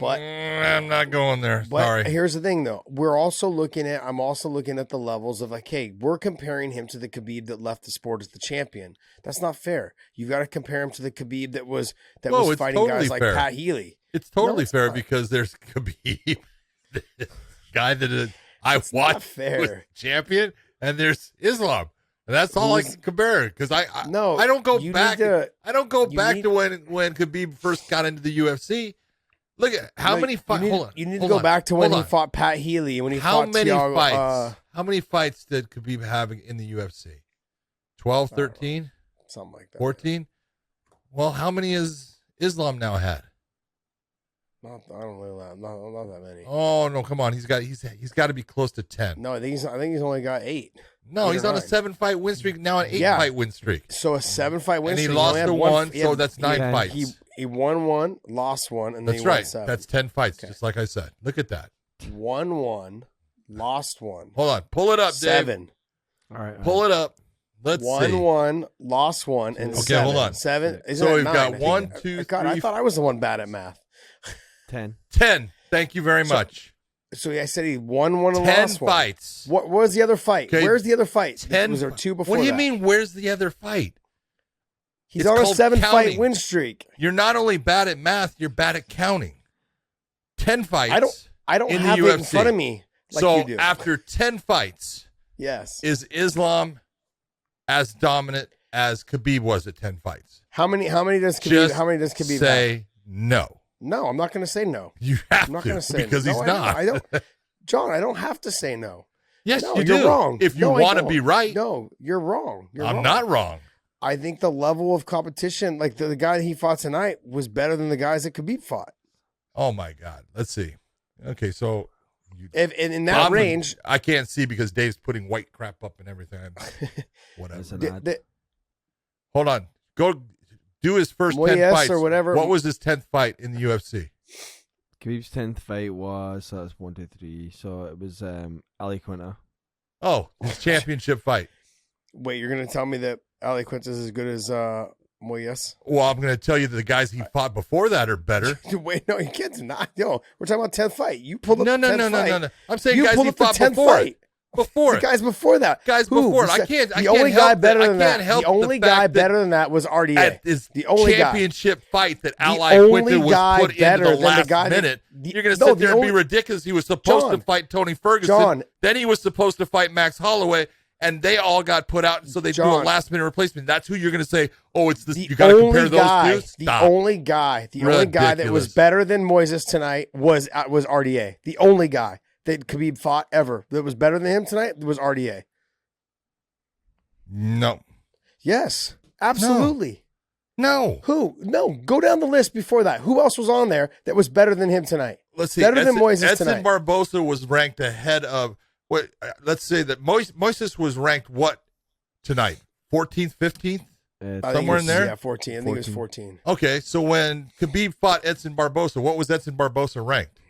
But I'm not going there. But Sorry. Here's the thing, though. I'm also looking at the levels of we're comparing him to the Khabib that left the sport as the champion. That's not fair. You've got to compare him to the Khabib that was fighting totally guys like Pat Healy. It's totally fair because there's Khabib, guy that I It's not watched fair. who's champion, and there's Islam. And that's all I can compare, because I don't go you back. need to- I don't go back need- to when Khabib first got into the UFC. Look at how many fights. Hold on. You need to hold go on, back to when hold he on. fought Pat Healy and when he How fought many Thiago. fights? How many fights did Khabib have in the UFC? 12, 13, Something like that. 14? Well, how many has Islam now had? I don't really not that many. Oh no, come on. He's got to be close to 10. No, I think he's only got 8. No, 8 he's or on a 9. 7-fight win streak, now an 8-fight win streak. So a 7-fight win And he streak. lost only had to one, so that's 9 Yeah. fights. He won 1, lost 1, and then That's he won right. 7. That's 10 fights, Okay. just like I said. Look at that. won 1, lost 1. Hold on. Pull it up, Dave. 7. All right. Pull it up. Let's Won see. 1, lost 1, and Okay, 7. hold on. 7. Isn't So it we've 9? got I think? 1, 2, God, I 3, thought I was the one bad at math. 10. 10. Thank you very much. So I said he won 1 and 10 lost 1. fights. What was the other fight? Okay. Where's the other fight? 10. Was there 2 before What do you that? mean, where's the other fight? He's It's on a called 7-fight counting. win streak. You're not only bad at math, you're bad at counting. 10 fights. I don't in the have it in UFC. front of me like so you do. after 10 fights, Yes. is Islam as dominant as Khabib was at 10 fights? How many does Khabib Just have? say no. No, I'm not going to say no. You have I'm not to, going to say because no. he's No, not. I don't. John, I don't have to say no. Yes, No, you you're do. wrong. If you No, I want to don't. be right, No, you're wrong. I'm not wrong. I think the level of competition, like the guy that he fought tonight, was better than the guys that Khabib fought. Oh my God. Let's see. Okay, so If in that range, I can't see because Dave's putting white crap up and everything. Whatever. That's an the- ad. the- Hold on. Go do his first 10 Moises fights. or whatever. What was his 10th fight in the UFC? Khabib's 10th fight was, so that's 1, 2, 3. So it was Ali Quinta. Oh, his championship fight. wait, you're going to tell me that Ali Quinta is as good as Moises? Well, I'm going to tell you that the guys he fought before that are better. Wait, no, you can't deny. No, we're talking about 10th fight. You pulled up No. the 10th fight. I'm saying You guys pulled he up the fought 10th before fight. it. Before The it. guys before that. Guys Who? before it. I The can't only guy help that- better I than can't that. help The only the guy fact that better than that was RDA. At his The only guy. championship fight that The Ally only Quinta was guy put into better the than the last guy that- minute. the- You're going to no, sit the there and be only- ridiculous. He was supposed to John. fight Tony Ferguson. John. Then he was supposed to fight Max Holloway, and they all got put out, so they do a John. last-minute replacement. That's who you're going to say, oh, it's this. The You got to compare only those guy, two? the Stop. only guy that was Ridiculous. better than Moises tonight was RDA. The only guy that Khabib fought ever that was better than him tonight was RDA. No. Yes, absolutely. No. Who? No, go down the list before that. Who else was on there that was better than him tonight? Let's see. Better than Moises Edson tonight. Barbosa was ranked ahead of what? Let's say that Moises was ranked what tonight? 14th, 15th? I think Somewhere it was- in there? Yeah, 14. I think it was 14. Okay, so when Khabib fought Edson Barbosa, what was Edson Barbosa ranked?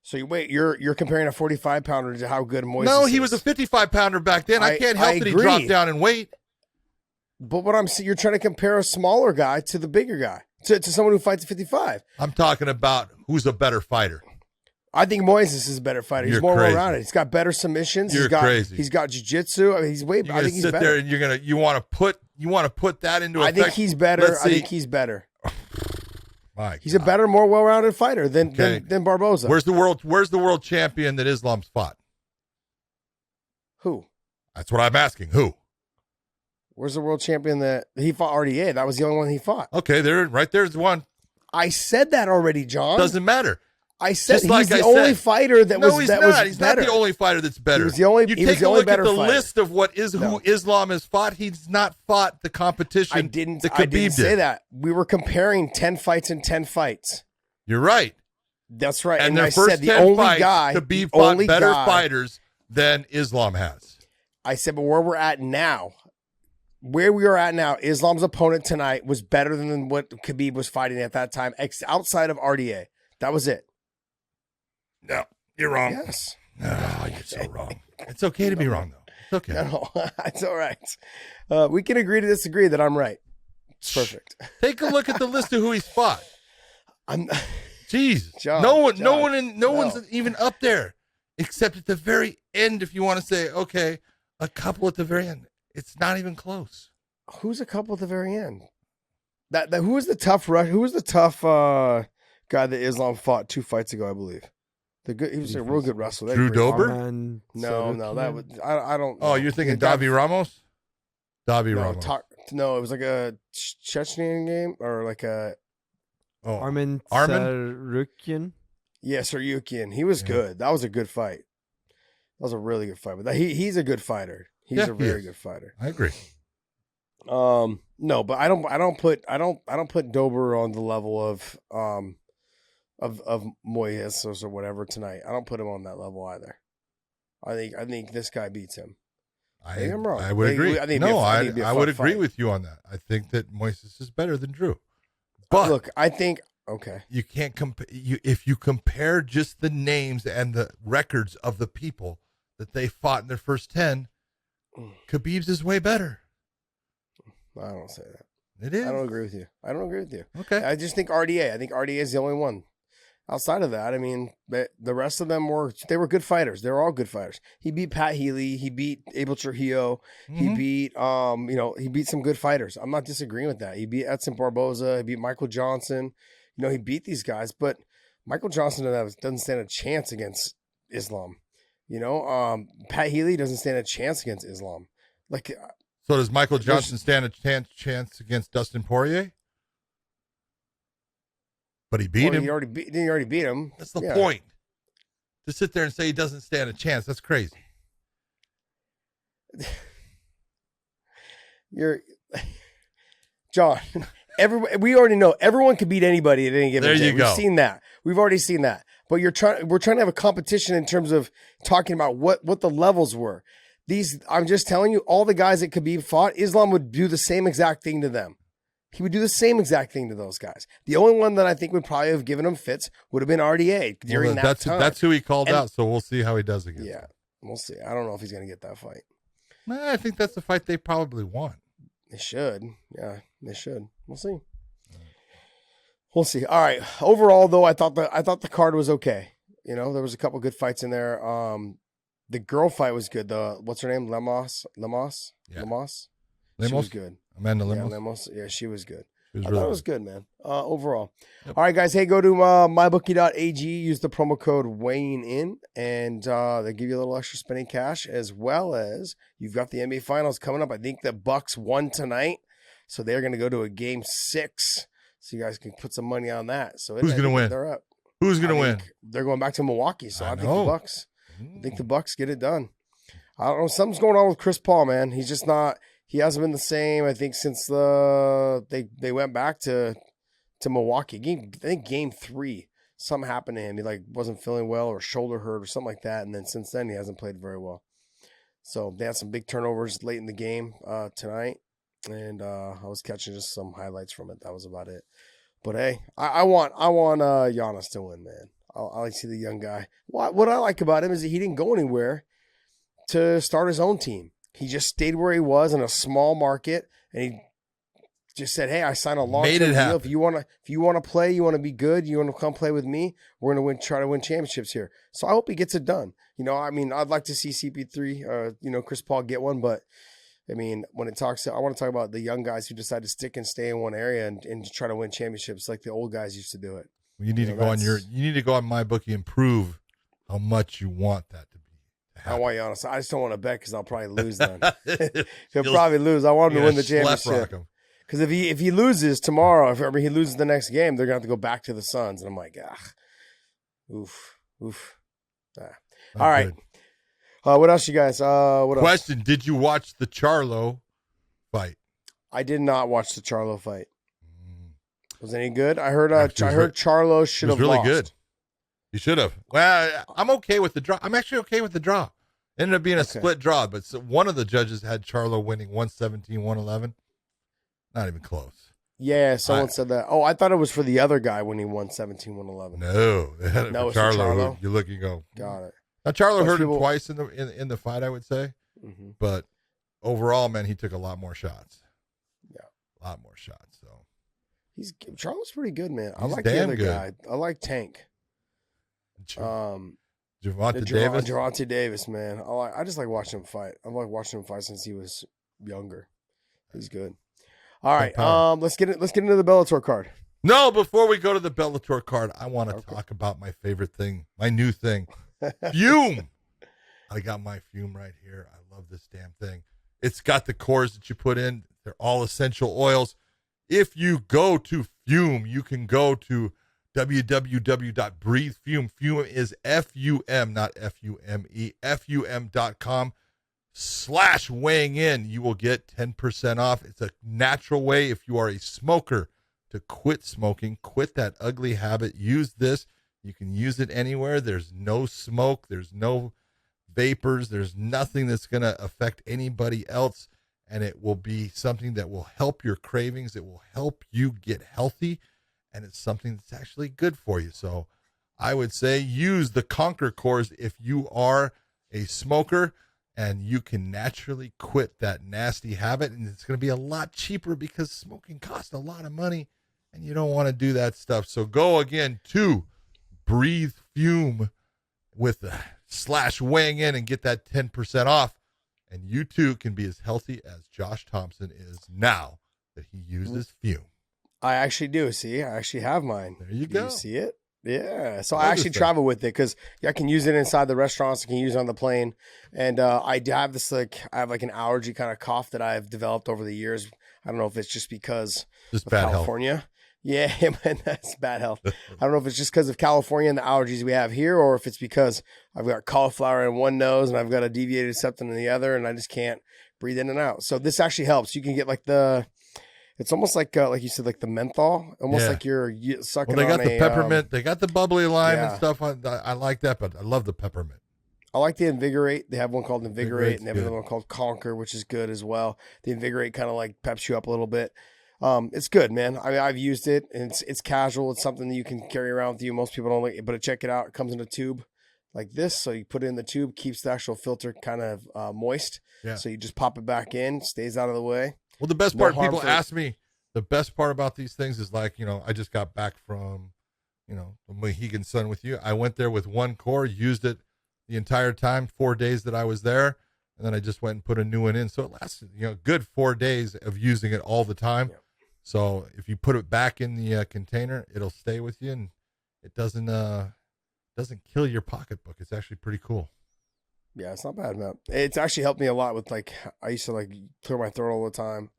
So you're comparing a 45-pounder to how good Moises No, he is. was a 55-pounder back then. I can't help I that he agree. dropped down in weight. But what I'm saying, you're trying to compare a smaller guy to the bigger guy, to someone who fights at 55. I'm talking about who's a better fighter. I think Moises is a better fighter. He's You're more crazy. well-rounded. He's got better submissions. You're crazy. He's got jiu-jitsu. I mean, he's way. You're I gonna think he's sit better. there and you want to put that into I effect. think he's better. Let's I see. think he's better. My He's a God. better, more well-rounded fighter than Okay. than Barboza. Where's the world champion that Islam's fought? Who? That's what I'm asking. Who? Where's the world champion that he fought? RDA. That was the only one he fought. Okay, there's one. I said that already, John. Doesn't matter. I said Just he's like the I only said. fighter that No, was he's that not. was He's better. not the only fighter that's better. He was the only- You he was take the a only look at better the fighter. list of who No. Islam has fought. He's not fought the competition. I didn't that Khabib say did. that. We were comparing 10 fights and 10 fights. You're right. That's right. And I their first said the 10 only fights, guy, Khabib the fought only better guy, fighters than Islam has. I said, but where we're at now, where we are at now, Islam's opponent tonight was better than what Khabib was fighting at that time, outside of RDA. That was it. No, you're wrong. Yes. Oh, you're so wrong. It's okay to be wrong, though. It's okay. No, it's all right. We can agree to disagree that I'm right. It's perfect. Take a look at the list of who he's fought. I'm. Jeez, John, no John, one's even up there, except at the very end. If you want to say, okay, a couple at the very end, it's not even close. Who's a couple at the very end? That who was the tough rush? Who was the tough guy that Islam fought 2 fights ago? I believe He was a real good wrestler. They Drew great- Dober? No, that was I don't. Oh, know. you're thinking The guy- Davi Ramos? Davi No, Ramos. no, it was like a Chechnyan game or like a Armin Armin? Tsarukyan. Saryukian. He was Yeah. good. That was a good fight. That was a really good fight. But he's a good fighter. He's Yeah, a he very is. good fighter. I agree. No, but I don't put Dober on the level of Moises or whatever tonight. I don't put him on that level either. I think this guy beats him. I think I'm wrong. I would I think- agree. I think it'd be No, a- I think it'd be a I would fun agree fight. with you on that. I think that Moises is better than Drew. But Look, I think okay. you can't compare. If you compare just the names and the records of the people that they fought in their first 10, Khabib's is way better. I don't say that. It is. I don't agree with you. Okay. I just think RDA. I think RDA is the only one. Outside of that, I mean, the rest of them were good fighters. They were all good fighters. He beat Pat Healy. He beat Abel Trujillo. He beat he beat some good fighters. I'm not disagreeing with that. He beat Edson Barboza. He beat Michael Johnson. He beat these guys, but Michael Johnson doesn't stand a chance against Islam. Pat Healy doesn't stand a chance against Islam. Like, So does Michael Johnson stand a chance against Dustin Poirier? But he beat him. He already beat him. That's the Yeah. point. To sit there and say he doesn't stand a chance, that's crazy. You're John. We already know everyone can beat anybody at any given There day. you go. We've seen that. We've already seen that. But we're trying to have a competition in terms of talking about what the levels were. I'm just telling you, all the guys that Khabib fought, Islam would do the same exact thing to them. He would do the same exact thing to those guys. The only one that I think would probably have given him fits would have been RDA during that time. That's who he called And- out, so we'll see how he does against Yeah, him. we'll see. I don't know if he's going to get that fight. I think that's the fight they probably won. They should. Yeah, they should. We'll see. We'll see. All right. Overall, though, I thought the card was okay. There was a couple good fights in there. The girl fight was good. What's her name? Lemos. Yeah. Lemos. She Lemos? was good. Amanda Yeah, Lemos. Lemos. Yeah, she was good. She was I really thought it was good. good, man. Overall. Yep. All right, guys. Hey, go to mybookie.ag. Use the promo code weighing in, and they give you a little extra spending cash, as well as you've got the NBA Finals coming up. I think the Bucks won tonight, so they're going to go to a Game 6. So you guys can put some money on that. So Who's going to win? They're up. Who's going to I win? think they're going back to Milwaukee, so I think know. the Bucks. I think the Bucks get it done. I don't know. Something's going on with Chris Paul, man. He's just not. He hasn't been the same. I think since they went back to Milwaukee. I think Game 3, something happened to him. He wasn't feeling well, or shoulder hurt, or something like that. And then since then, he hasn't played very well. So they had some big turnovers late in the game tonight, and I was catching just some highlights from it. That was about it. But hey, I want Giannis to win, man. I like to see the young guy. What I like about him is that he didn't go anywhere to start his own team. He just stayed where he was in a small market, and he just said, "Hey, I signed a long-term deal. If you want to play, you want to be good, you want to come play with me, we're going to try to win championships here." So I hope he gets it done. I'd like to see CP3, Chris Paul get one, but I want to talk about the young guys who decide to stick and stay in one area and try to win championships like the old guys used to do it. You need to go on you need to go on MyBookie and prove how much you want that to be. I want Giannis. I just don't want to bet because I'll probably lose then. He'll probably lose. I want him to win the championship. Because if he loses tomorrow, if he loses the next game, they're going to have to go back to the Suns. And I'm like, oof. All right. What else, you guys? Question, did you watch the Charlo fight? I did not watch the Charlo fight. Was it any good? I heard Actually, Charlo should have really lost. Good. You should have. Well, I'm okay with the draw. I'm actually okay with the draw. Ended up being a split draw, but one of the judges had Charlo winning 117-111. Not even close. Yeah, someone said that. Oh, I thought it was for the other guy when he won 17-111. No, they had it for it's for Charlo. You look, you go. Got it. Now Charlo hurt him twice in the fight, I would say, but overall, man, he took a lot more shots. Yeah, a lot more shots. So Charlo's pretty good, man. I He's like the damn other good. guy. I like Tank. Gervonta Davis. Gervonta Davis, man. I just like watching him fight. I've liked watching him fight since he was younger. He's good. All right, let's get into the Bellator card. No, before we go to the Bellator card, I want to talk about my favorite thing, my new thing, Fume. I got my Fume right here. I love this damn thing. It's got the cores that you put in. They're all essential oils. If you go to Fume, you can go to www.breathefume. Fume is F-U-M, not F-U-M-E, FUM.com/weighing in. You will get 10% off. It's a natural way if you are a smoker to quit smoking, quit that ugly habit. Use this. You can use it anywhere. There's no smoke. There's no vapors. There's nothing that's going to affect anybody else. And it will be something that will help your cravings. It will help you get healthy. And it's something that's actually good for you. So I would say use the Conquer cores if you are a smoker and you can naturally quit that nasty habit. And it's going to be a lot cheaper because smoking costs a lot of money and you don't want to do that stuff. So go again to Breathe Fume with the /weighing in and get that 10% off. And you too can be as healthy as Josh Thompson is now that he uses Fume. I actually do. See, I actually have mine. There you Do go. you see it? Yeah. So I actually travel with it because I can use it inside the restaurants. I can use it on the plane. And I do have this, I have an allergy kind of cough that I've developed over the years. I don't know if it's just because Just of bad California. Health. Yeah, man, that's bad health. I don't know if it's just because of California and the allergies we have here, or if it's because I've got cauliflower in one nose and I've got a deviated septum in the other, and I just can't breathe in and out. So this actually helps. You can get it's almost like you said, like the menthol, almost like you're sucking. Well, they got the peppermint, they got the bubbly lime and stuff. I like that, but I love the peppermint. I like the Invigorate. They have one called Invigorate, and they have another one called Conquer, which is good as well. The Invigorate kind of peps you up a little bit. It's good, man. I've used it, and it's casual. It's something that you can carry around with you. Most people don't like it, but check it out. It comes in a tube like this, so you put it in the tube, keeps the actual filter kind of moist. Yeah. So you just pop it back in, stays out of the way. Well, the best part, people ask me, the best part about these things is I just got back from, the Mohegan Sun with you. I went there with one core, used it the entire time, 4 days that I was there. And then I just went and put a new one in. So it lasted, good 4 days of using it all the time. Yeah. So if you put it back in the container, it'll stay with you, and it doesn't kill your pocketbook. It's actually pretty cool. Yeah, it's not bad, man. It's actually helped me a lot with I used to clear my throat all the time,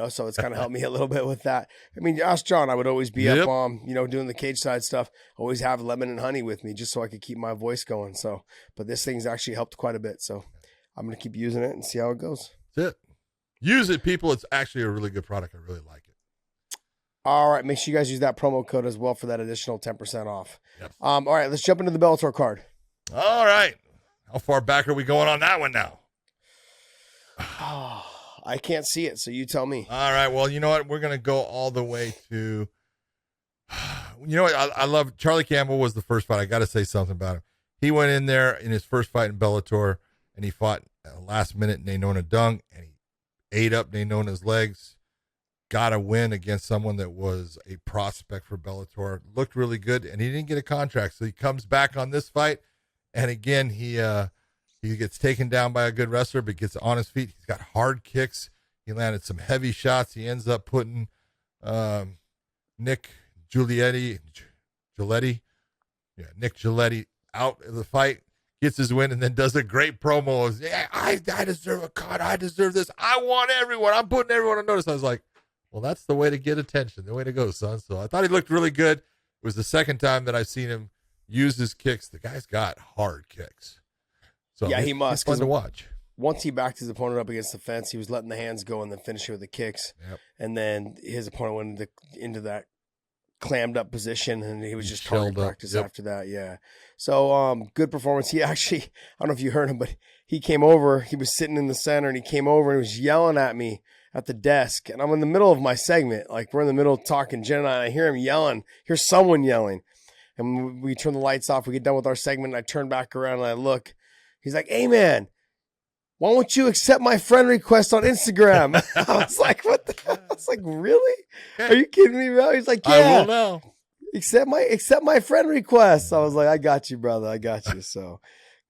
so it's kind of helped me a little bit with that. I mean, ask John, I would always be up on, doing the cage side stuff, always have lemon and honey with me just so I could keep my voice going. So, but this thing's actually helped quite a bit. So I'm going to keep using it and see how it goes. That's it. Use it, people. It's actually a really good product. I really like it. All right. Make sure you guys use that promo code as well for that additional 10% off. Yep. All right. Let's jump into the Bellator card. All right. How far back are we going on that one now? I can't see it, so you tell me. All right. Well, you know what? We're going to go all the way to, I love Charlie Campbell was the first fight. I got to say something about him. He went in there in his first fight in Bellator, and he fought last minute Nainona Dung, and he ate up Nainona's legs. Got a win against someone that was a prospect for Bellator. Looked really good, and he didn't get a contract. So he comes back on this fight. And again, he gets taken down by a good wrestler, but gets on his feet. He's got hard kicks. He landed some heavy shots. He ends up putting Nick Giletti out of the fight, gets his win, and then does a great promo. I deserve a cut. I deserve this. I want everyone. I'm putting everyone on notice. I was like, well, that's the way to get attention. The way to go, son. So I thought he looked really good. It was the second time that I've seen him use his kicks. The guy's got hard kicks. So yeah, he must. It's fun to watch. Once he backed his opponent up against the fence, he was letting the hands go and then finishing with the kicks. Yep. And then his opponent went into that clammed up position, and he was just target practice after that. Yeah. So good performance. He actually, I don't know if you heard him, but he came over. He was sitting in the center, and he came over and he was yelling at me at the desk. And I'm in the middle of my segment. We're in the middle of talking, Jen and I hear him yelling. Hear someone yelling. And when we turn the lights off, we get done with our segment, and I turn back around and I look. He's like, hey, man, why don't you accept my friend request on Instagram? I was like, what the hell? I was like, really? Are you kidding me, bro? He's like, yeah. I will now. Accept my friend request. I was like, I got you, brother. I got you. So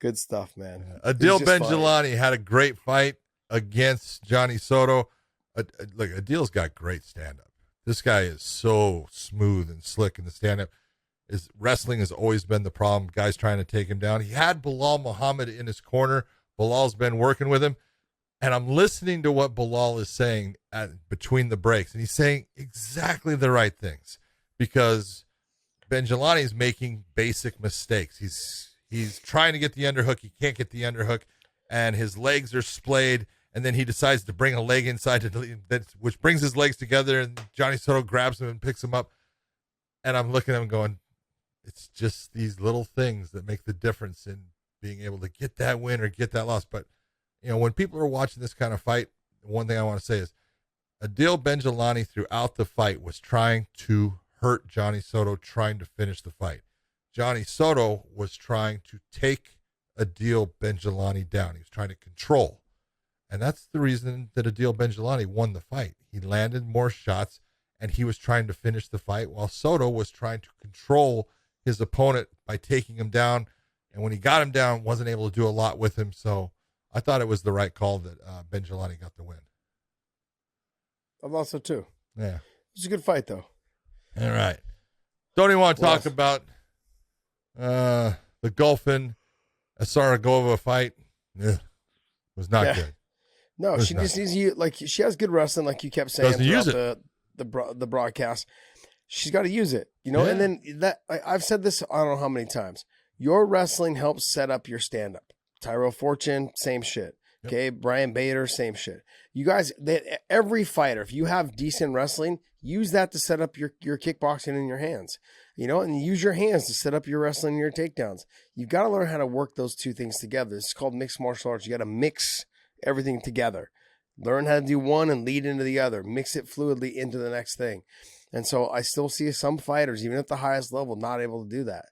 good stuff, man. Adil Benjelani had a great fight against Johnny Soto. Look, Adil's got great stand-up. This guy is so smooth and slick in the stand-up. His wrestling has always been the problem. Guys trying to take him down. He had Bilal Muhammad in his corner. Bilal's been working with him. And I'm listening to what Bilal is saying between the breaks. And he's saying exactly the right things. Because Benjelani is making basic mistakes. He's trying to get the underhook. He can't get the underhook. And his legs are splayed. And then he decides to bring a leg inside, which brings his legs together. And Johnny Soto grabs him and picks him up. And I'm looking at him going, it's just these little things that make the difference in being able to get that win or get that loss. But, you know, when people are watching this kind of fight, one thing I want to say is Adil Benjelani throughout the fight was trying to hurt Johnny Soto, trying to finish the fight. Johnny Soto was trying to take Adil Benjelani down. He was trying to control. And that's the reason that Adil Benjelani won the fight. He landed more shots, and he was trying to finish the fight, while Soto was trying to control his opponent by taking him down. And when he got him down, wasn't able to do a lot with him. So I thought it was the right call that Benjelani got the win. I thought so too. Yeah. It was a good fight, though. All right. Don't even want to talk about the Golfin Asaragova fight. Ugh, was not good. No, she just needs you. Like, she has good wrestling, like you kept saying throughout the broadcast. She's got to use it, you know. Yeah. And then I've said this I don't know how many times. Your wrestling helps set up your stand up. Tyrell Fortune, same shit. Yep. Okay, Brian Bader, same shit. You guys, every fighter, if you have decent wrestling, use that to set up your kickboxing in your hands. You know, and use your hands to set up your wrestling and your takedowns. You've got to learn how to work those two things together. It's called mixed martial arts. You got to mix everything together. Learn how to do one and lead into the other. Mix it fluidly into the next thing. And so I still see some fighters, even at the highest level, not able to do that.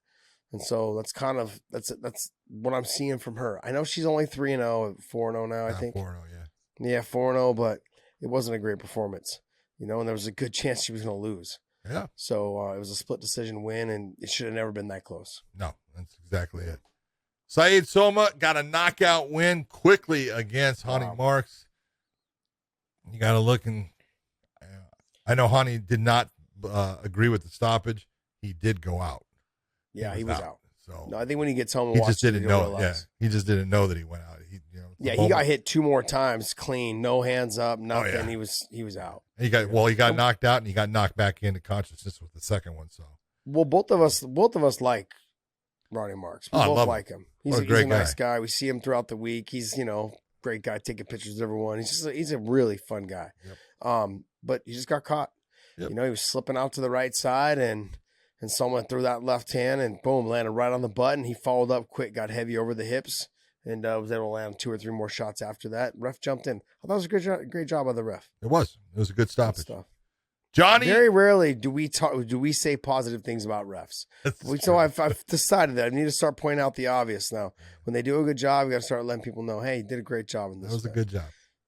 And so that's what I'm seeing from her. I know she's only 3-0, 4-0 now, I think. 4-0, yeah. Yeah, 4-0, but it wasn't a great performance. You know, and there was a good chance she was going to lose. Yeah. So it was a split decision win, and it should have never been that close. No, that's exactly it. Saeed Soma got a knockout win quickly against Hani Marks. You got to look, and I know Hani did not agree with the stoppage. He did go out. Yeah, he was out. So no, I think when he gets home and he watches just didn't know. realize. Yeah, he just didn't know that he went out. He got hit 2 more times, clean, no hands up, nothing. Oh, yeah. He was out. He got knocked out, and he got knocked back into consciousness with the second one. So both of us like Ronnie Marks. We both like him. He's a nice guy. We see him throughout the week. He's great guy, taking pictures of everyone. He's a really fun guy. Yep. But he just got caught. Yep. He was slipping out to the right side, and someone threw that left hand, and boom, landed right on the butt. And he followed up quick, got heavy over the hips, and was able to land 2 or 3 more shots after that. Ref jumped in. I thought it was a great job by the ref. It was a good stoppage. Johnny, very rarely do we say positive things about refs. So I've decided that I need to start pointing out the obvious now. When they do a good job, we got to start letting people know, hey, you did a great job in this. That was a good job.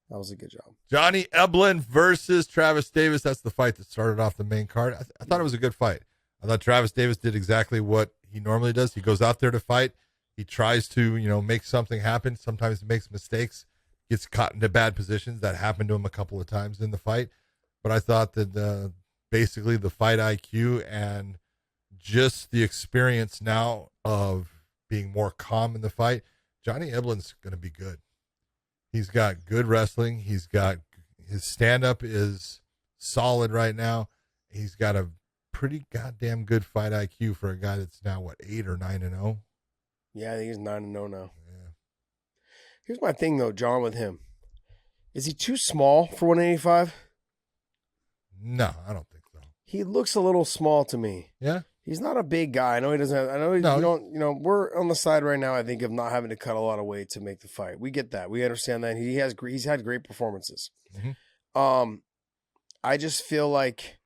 That was a good job. Johnny Eblin versus Travis Davis. That's the fight that started off the main card. I thought it was a good fight. I thought Travis Davis did exactly what he normally does. He goes out there to fight. He tries to, make something happen. Sometimes he makes mistakes, gets caught into bad positions. That happened to him a couple of times in the fight. But I thought that basically the fight IQ and just the experience now of being more calm in the fight, Johnny Eblin's going to be good. He's got good wrestling. His stand-up is solid right now. He's got a pretty goddamn good fight IQ for a guy that's now, 8 or 9-0? Yeah, I think he's 9-0 now. Yeah. Here's my thing, though, John, with him. Is he too small for 185? No, I don't think so. He looks a little small to me. Yeah? He's not a big guy. I know he doesn't. We're on the side right now, I think, of not having to cut a lot of weight to make the fight. We get that. We understand that. He's had great performances. Mm-hmm. I just feel like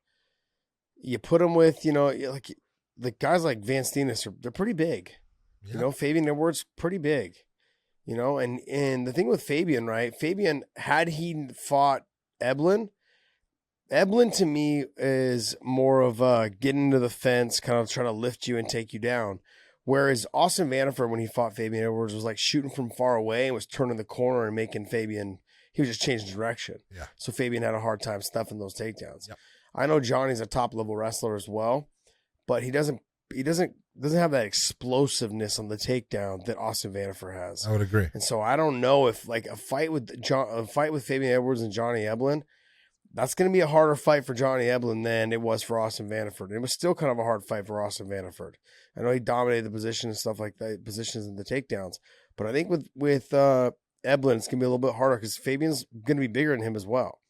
you put him with, like the guys like Van Steenis, they're pretty big. Yeah. Fabian Edwards, pretty big. And the thing with Fabian, right? Fabian, had he fought Eblin to me is more of getting into the fence, kind of trying to lift you and take you down. Whereas Austin Vanderford, when he fought Fabian Edwards, was like shooting from far away and was turning the corner and making Fabian, he was just changing direction. Yeah. So Fabian had a hard time stuffing those takedowns. Yep. I know Johnny's a top level wrestler as well, but he doesn't have that explosiveness on the takedown that Austin Vanderford has. I would agree. And so I don't know if like a fight with Fabian Edwards and Johnny Eblin, that's going to be a harder fight for Johnny Eblin than it was for Austin Vanderford. It was still kind of a hard fight for Austin Vanderford. I know he dominated the position and stuff like that, positions and the takedowns. But I think with Eblin, it's going to be a little bit harder because Fabian's going to be bigger than him as well.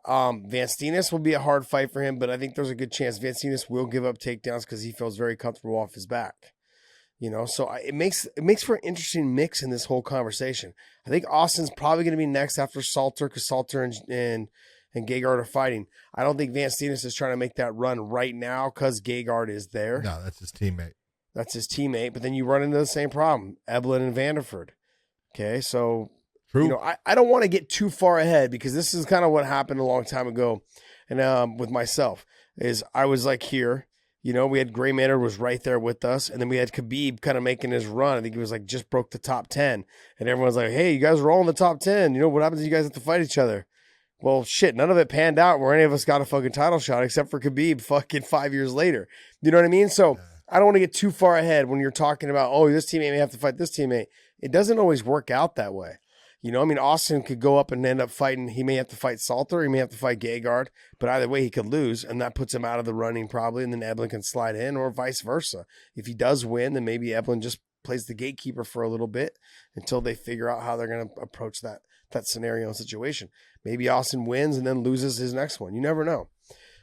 Vanstinas will be a hard fight for him, but I think there's a good chance Vanstinas will give up takedowns because he feels very comfortable off his back. So it makes for an interesting mix in this whole conversation. I think Austin's probably going to be next after Salter because Salter and Gegard are fighting. I don't think Vanstinas is trying to make that run right now because Gegard is there. No, that's his teammate. But then you run into the same problem, Eblin and Vanderford. Okay, so true. I don't want to get too far ahead because this is kind of what happened a long time ago, and with myself is I was like here. We had Gray Maynard was right there with us, and then we had Khabib kind of making his run. I think he was like just broke the top 10, and everyone's like, "Hey, you guys are all in the top 10. What happens if you guys have to fight each other?" Well, shit, none of it panned out where any of us got a fucking title shot except for Khabib fucking 5 years later. You know what I mean? So I don't want to get too far ahead when you're talking about, oh, this teammate may have to fight this teammate. It doesn't always work out that way. Austin could go up and end up fighting. He may have to fight Salter. He may have to fight Gegard. But either way, he could lose, and that puts him out of the running probably, and then Eblin can slide in or vice versa. If he does win, then maybe Eblin just plays the gatekeeper for a little bit until they figure out how they're going to approach that scenario and situation. Maybe Austin wins and then loses his next one. You never know.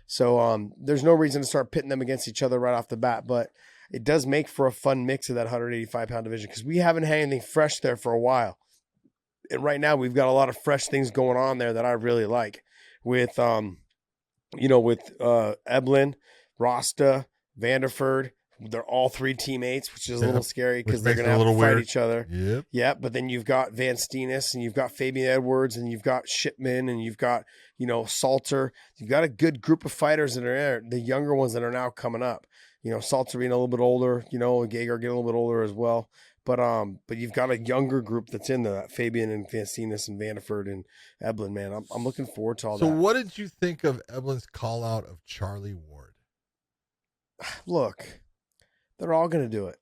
So there's no reason to start pitting them against each other right off the bat, but it does make for a fun mix of that 185-pound division because we haven't had anything fresh there for a while. And right now we've got a lot of fresh things going on there that I really like with, Eblin, Rasta, Vanderford. They're all three teammates, which is a little scary because they're going to have to fight each other. Yep. Yeah, but then you've got Vanstinas and you've got Fabian Edwards and you've got Shipman and you've got, Salter. You've got a good group of fighters that are there, the younger ones that are now coming up. Salter being a little bit older, and Gegard getting a little bit older as well. But you've got a younger group that's in there, Fabian and Vanstinas and Vanderford and Eblin, man. I'm looking forward to all that. So what did you think of Eblin's call out of Charlie Ward? Look, they're all going to do it.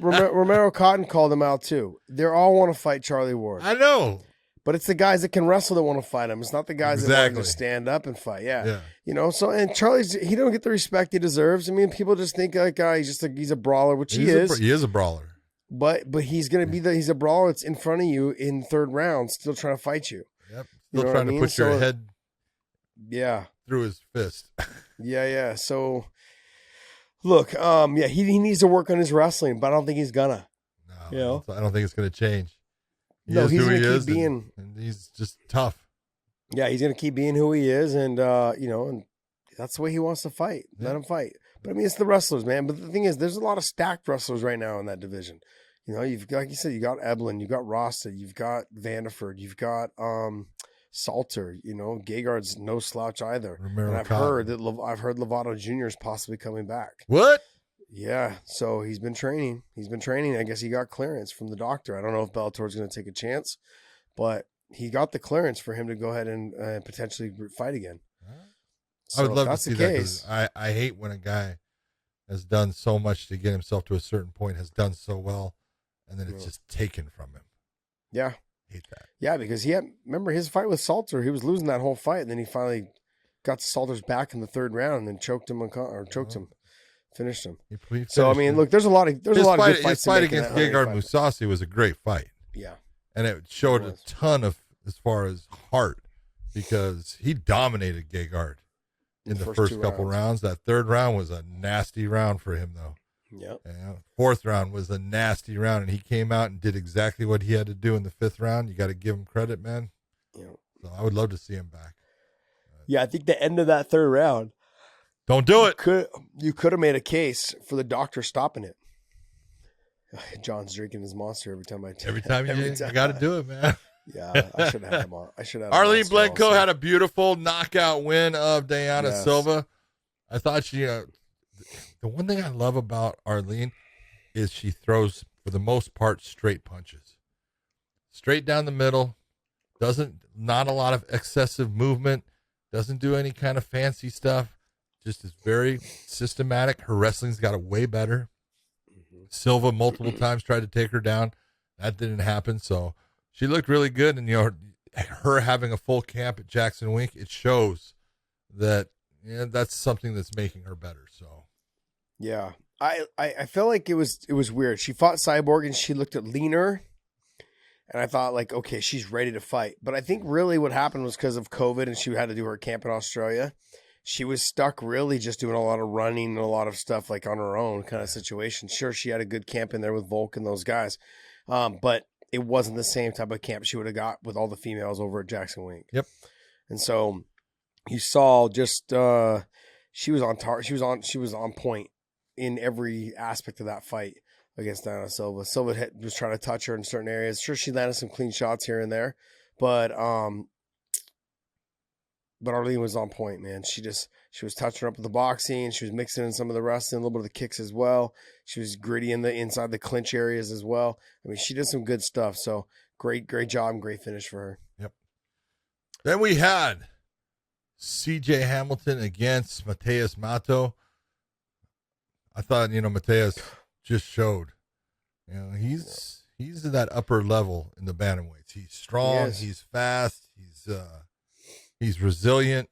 Romero Cotton called him out too. They all want to fight Charlie Ward. I know. But it's the guys that can wrestle that want to fight him. It's not the guys that want to stand up and fight. Yeah. And Charlie's, he don't get the respect he deserves. I mean, people just think like he's a brawler, which he is. He is a brawler. But he's going to be he's a brawler that's in front of you in the third round, still trying to fight you. Yep. Still trying to put your head through his fist. Yeah. So look, he needs to work on his wrestling, but I don't think he's gonna. No, I don't think it's gonna change. He's going to keep being, and he's just tough. Yeah, he's going to keep being who he is, and and that's the way he wants to fight. Let him fight. But I mean, it's the wrestlers, man. But the thing is, there's a lot of stacked wrestlers right now in that division. You've got, like you said, you got Eblin, you got Rasta, you've got Vanderford, you've got Salter. Gegard's no slouch either. And I've heard Lovato Jr. is possibly coming back. What? Yeah, so he's been training. I guess he got clearance from the doctor. I don't know if Bellator's going to take a chance, but he got the clearance for him to go ahead and potentially fight again. I would love to see that because I hate when a guy has done so much to get himself to a certain point, has done so well, and then it's just taken from him. Yeah. Hate that. Yeah, because remember his fight with Salter, he was losing that whole fight, and then he finally got to Salter's back in the third round and then choked him. Finished him. So I mean, look, there's a lot of good fights. His fight against Gegard Mousasi was a great fight. Yeah, and it showed a ton of as far as heart because he dominated Gegard in the first couple rounds. That third round was a nasty round for him, though. Yep. Fourth round was a nasty round, and he came out and did exactly what he had to do in the fifth round. You got to give him credit, man. Yeah. So I would love to see him back. Yeah, I think the end of that third round. Don't do it. You could have made a case for the doctor stopping it. John's drinking his Monster every time you got to do it, man. Yeah, I should have had him on. Arlene Blencoe had a beautiful knockout win of Diana Silva. I thought she. The one thing I love about Arlene is she throws, for the most part, straight punches, straight down the middle. Not a lot of excessive movement. Doesn't do any kind of fancy stuff. Just is very systematic. Her wrestling's got it way better. Silva multiple times tried to take her down. That didn't happen. So she looked really good. And, her having a full camp at Jackson Wink, it shows that that's something that's making her better. So, yeah, I felt like it was weird. She fought Cyborg and she looked leaner. And I thought, like, okay, she's ready to fight. But I think really what happened was because of COVID and she had to do her camp in Australia. She was stuck really just doing a lot of running and a lot of stuff like on her own kind of situation. Sure, she had a good camp in there with Volk and those guys. But it wasn't the same type of camp she would have got with all the females over at Jackson Wink. Yep. And so you saw just she was on point in every aspect of that fight against Diana Silva. Silva was trying to touch her in certain areas. Sure, she landed some clean shots here and there, but Arlene was on point, man. She was touching her up with the boxing. She was mixing in some of the wrestling, a little bit of the kicks as well. She was gritty inside the clinch areas as well. I mean, she did some good stuff. So great job and great finish for her. Yep. Then we had CJ Hamilton against Matthias Mato. I thought, Matthias just showed, he's at that upper level in the bantamweights. He's strong. He's fast. He's resilient.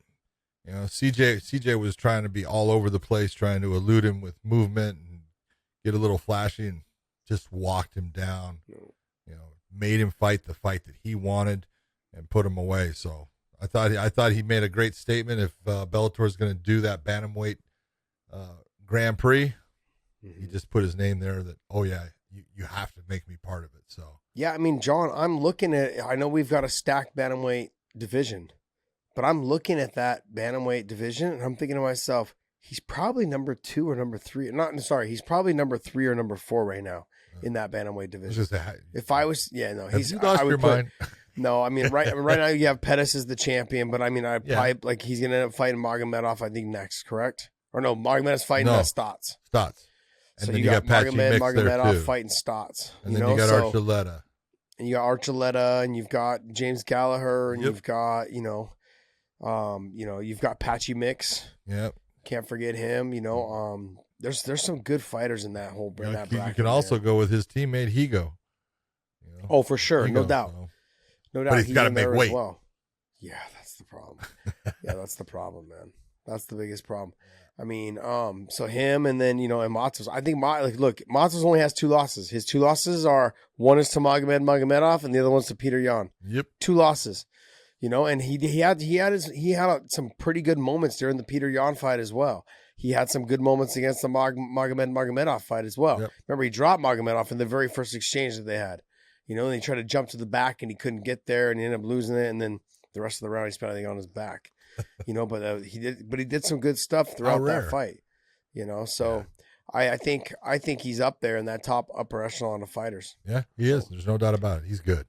CJ was trying to be all over the place, trying to elude him with movement and get a little flashy, and just walked him down. Made him fight the fight that he wanted and put him away. So I thought he made a great statement. If Bellator is going to do that bantamweight Grand Prix, he just put his name there. That you have to make me part of it. So yeah, I mean, John, I'm looking at. I know we've got a stacked bantamweight division. But I'm looking at that bantamweight division, and I'm thinking to myself, he's probably number 2 or number 3. He's probably number 3 or number 4 right now in that bantamweight division. If I was, he's. You lost your mind. No, I mean, right now you have Pettis as the champion, but I mean, probably he's gonna end up fighting Magomedov, I think next, correct? Or no, Magomedov's fighting Stotts. Stotts. And so then you got Magomedov fighting Stotts. And then you got Archuleta. And you got Archuleta, and you've got James Gallagher, and you've got you've got Patchy Mix. Yep. Can't forget him. There's some good fighters in that whole bracket. You can also go with his teammate Higo. Oh, for sure, no doubt. No doubt. But he's got to make weight. Well. Yeah, that's the problem. That's the problem, man. That's the biggest problem. I mean, so him and then and Matos. I think Matos only has 2 losses. His 2 losses are, one is to Magomedov and the other one's to Peter Yan. Yep. 2 losses. And he had some pretty good moments during the Peter Yan fight as well. He had some good moments against the Magomedov fight as well. Yep. Remember, he dropped Magomedov in the very first exchange that they had. And he tried to jump to the back and he couldn't get there and he ended up losing it. And then the rest of the round he spent everything on his back. But he did some good stuff throughout that fight. So I think he's up there in that upper echelon of fighters. Yeah, he is. There's no doubt about it. He's good.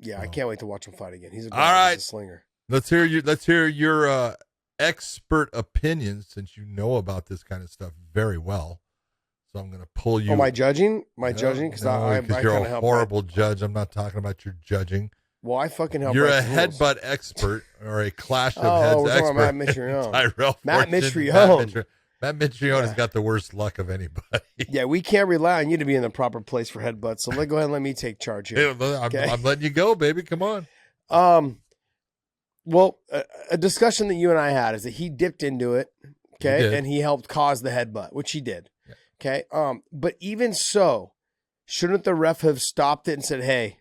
Yeah, I can't wait to watch him fight again. He's a slinger. Let's hear your expert opinions, since you know about this kind of stuff very well. So I'm going to pull you. Oh, my judging? Judging? Because you're a horrible judge. I'm not talking about your judging. Well, I fucking help. You're a headbutt expert or a clash of heads expert. Matt Mitrione. Matt Mitrione. Matt Mitrione has got the worst luck of anybody. Yeah, we can't rely on you to be in the proper place for headbutts. So go ahead and let me take charge here. I'm letting you go, baby. Come on. Well, a discussion that you and I had is that he dipped into it, okay, and he helped cause the headbutt, which he did, okay. But even so, shouldn't the ref have stopped it and said, "Hey,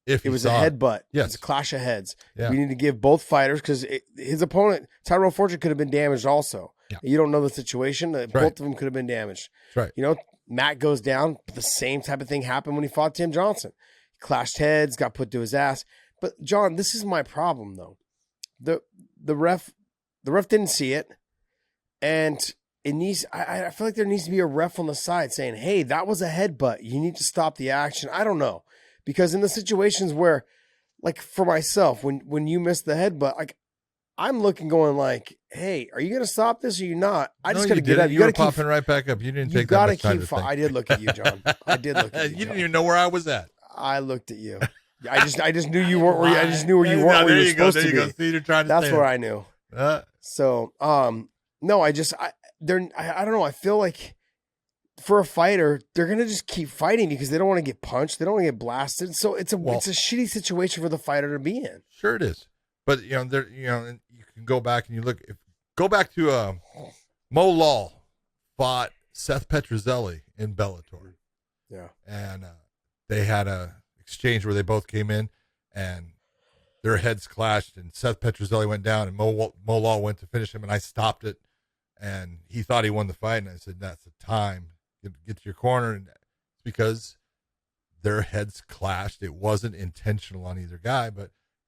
it was a headbutt. Yes. It's a clash of heads. Yeah. We need to give both fighters," because his opponent, Tyrell Fortune, could have been damaged also. Yeah. You don't know the situation. Both of them could have been damaged. That's right. Matt goes down. The same type of thing happened when he fought Tim Johnson. He clashed heads, got put to his ass. But John, this is my problem though. The ref didn't see it, and it needs. I feel like there needs to be a ref on the side saying, "Hey, that was a headbutt. You need to stop the action." I don't know, because in the situations where, like for myself, when you miss the headbutt, like I'm looking, going like, "Hey, are you going to stop this or are you not?" I just got to get up. You were popping right back up. You didn't take that much time to think. I did look at you, John. I did look at you. You didn't even know where I was at. I looked at you. I just knew you weren't where you. I just knew where you weren't where you were supposed to be. See, you're trying to That's where I knew. So, no, I don't know. I feel like for a fighter, they're going to just keep fighting because they don't want to get punched. They don't want to get blasted. So it's a shitty situation for the fighter to be in. Sure it is. But, you can go back and go back to Mo Lawal fought Seth Petrozelli in Bellator. Yeah. And they had a exchange where they both came in and their heads clashed and Seth Petrozelli went down and Mo Lawal went to finish him and I stopped it and he thought he won the fight and I said, that's the time. Get to your corner. And it's because their heads clashed. It wasn't intentional on either guy,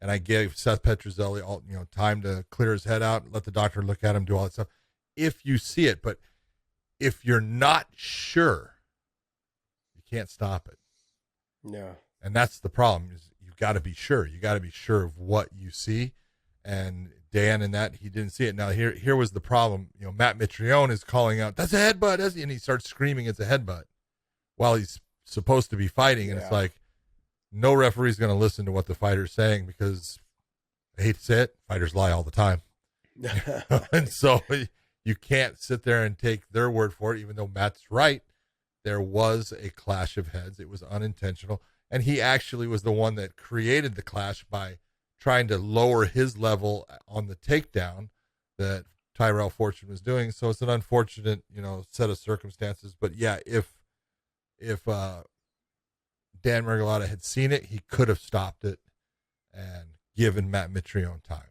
and I gave Seth Petrozelli time to clear his head out, let the doctor look at him, do all that stuff. If you see it, but if you're not sure, you can't stop it. Yeah. And that's the problem is you've got to be sure. You got to be sure of what you see. And Dan in that, he didn't see it. Now here was the problem. Matt Mitrione is calling out, that's a headbutt. And he starts screaming it's a headbutt while he's supposed to be fighting. And It's like, no referee's going to listen to what the fighter's saying because I hate to say it, fighters lie all the time. And so you can't sit there and take their word for it, even though Matt's right. There was a clash of heads. It was unintentional. And he actually was the one that created the clash by trying to lower his level on the takedown that Tyrell Fortune was doing. So it's an unfortunate, set of circumstances. But yeah, if Dan Mergulata had seen it, he could have stopped it and given Matt Mitrione time.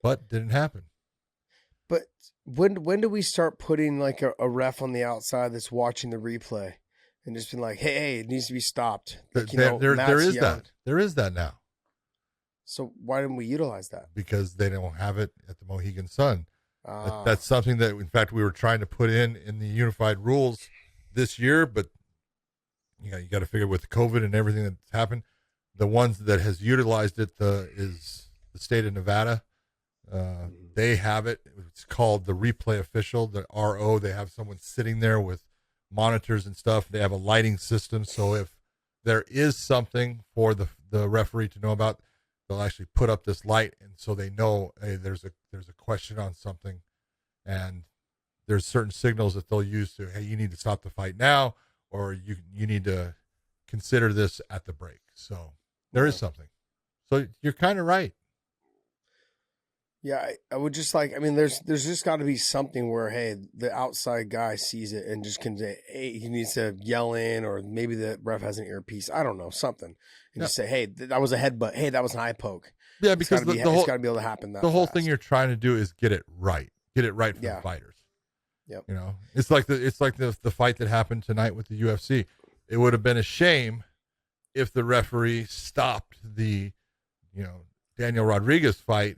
But didn't happen. But when do we start putting like a ref on the outside that's watching the replay and just being like, hey, it needs to be stopped? Like, there is that. There is that now. So why didn't we utilize that? Because they don't have it at the Mohegan Sun. That's something that, in fact, we were trying to put in the unified rules this year, but you got to figure with COVID and everything that's happened, the ones that has utilized it is the state of Nevada. They have it. It's called the replay official, the RO. They have someone sitting there with monitors and stuff. They have a lighting system. So if there is something for the referee to know about, they'll actually put up this light. And so they know, hey, there's a question on something. And there's certain signals that they'll use to, hey, you need to stop the fight now, or you need to consider this at the break. So there is something. So you're kind of right. Yeah, I would just there's just got to be something where, hey, the outside guy sees it and just can say, hey, he needs to yell in, or maybe the ref has an earpiece. I don't know, something. And just say, hey, that was a headbutt. Hey, that was an eye poke. Yeah, because it's got to be able to happen. The whole thing you're trying to do is get it right. Get it right for the fighters. Yep. It's like the fight that happened tonight with the UFC. It would have been a shame if the referee stopped the, Daniel Rodriguez fight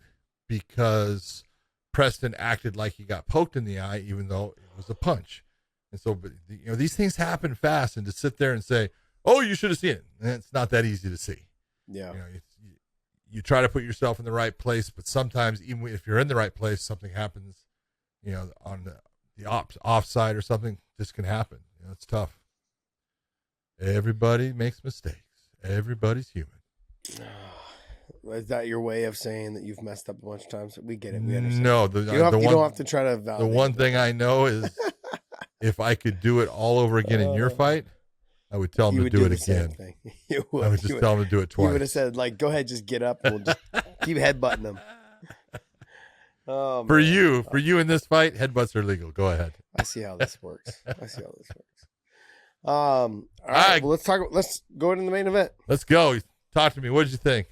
because Preston acted like he got poked in the eye, even though it was a punch. And so, these things happen fast, and to sit there and say, oh, you should have seen it. And it's not that easy to see. Yeah. You try to put yourself in the right place, but sometimes even if you're in the right place, something happens, on the offside or something, this can happen. It's tough. Everybody makes mistakes. Everybody's human. Is that your way of saying that you've messed up a bunch of times? We get it. We understand. No, you don't have to try to validate. The one thing I know is if I could do it all over again in your fight, I would tell him to do it again. I would just tell him to do it twice. You would have said, go ahead, just get up, and we'll just keep headbutting them. For you in this fight, headbutts are legal. Go ahead. I see how this works. All right, well, let's go into the main event. Let's go. Talk to me. What did you think?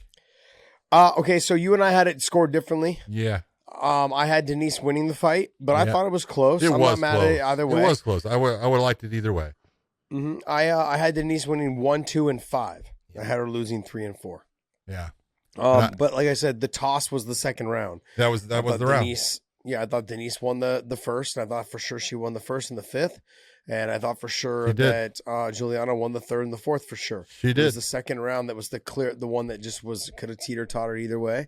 Okay, so you and I had it scored differently. Yeah. I had Denise winning the fight, but I thought it was close. I'm not mad at it either way. It was close. I would have liked it either way. Mm-hmm. I had Denise winning 1, 2, and 5. I had her losing 3 and 4. Yeah. But like I said, the toss was the second round. That was the round. Yeah, I thought Denise won the first, and I thought for sure she won the first and the fifth. And I thought for sure that Juliana won the third and the fourth for sure. She did. It was the second round that was the one that just could have teeter-tottered either way.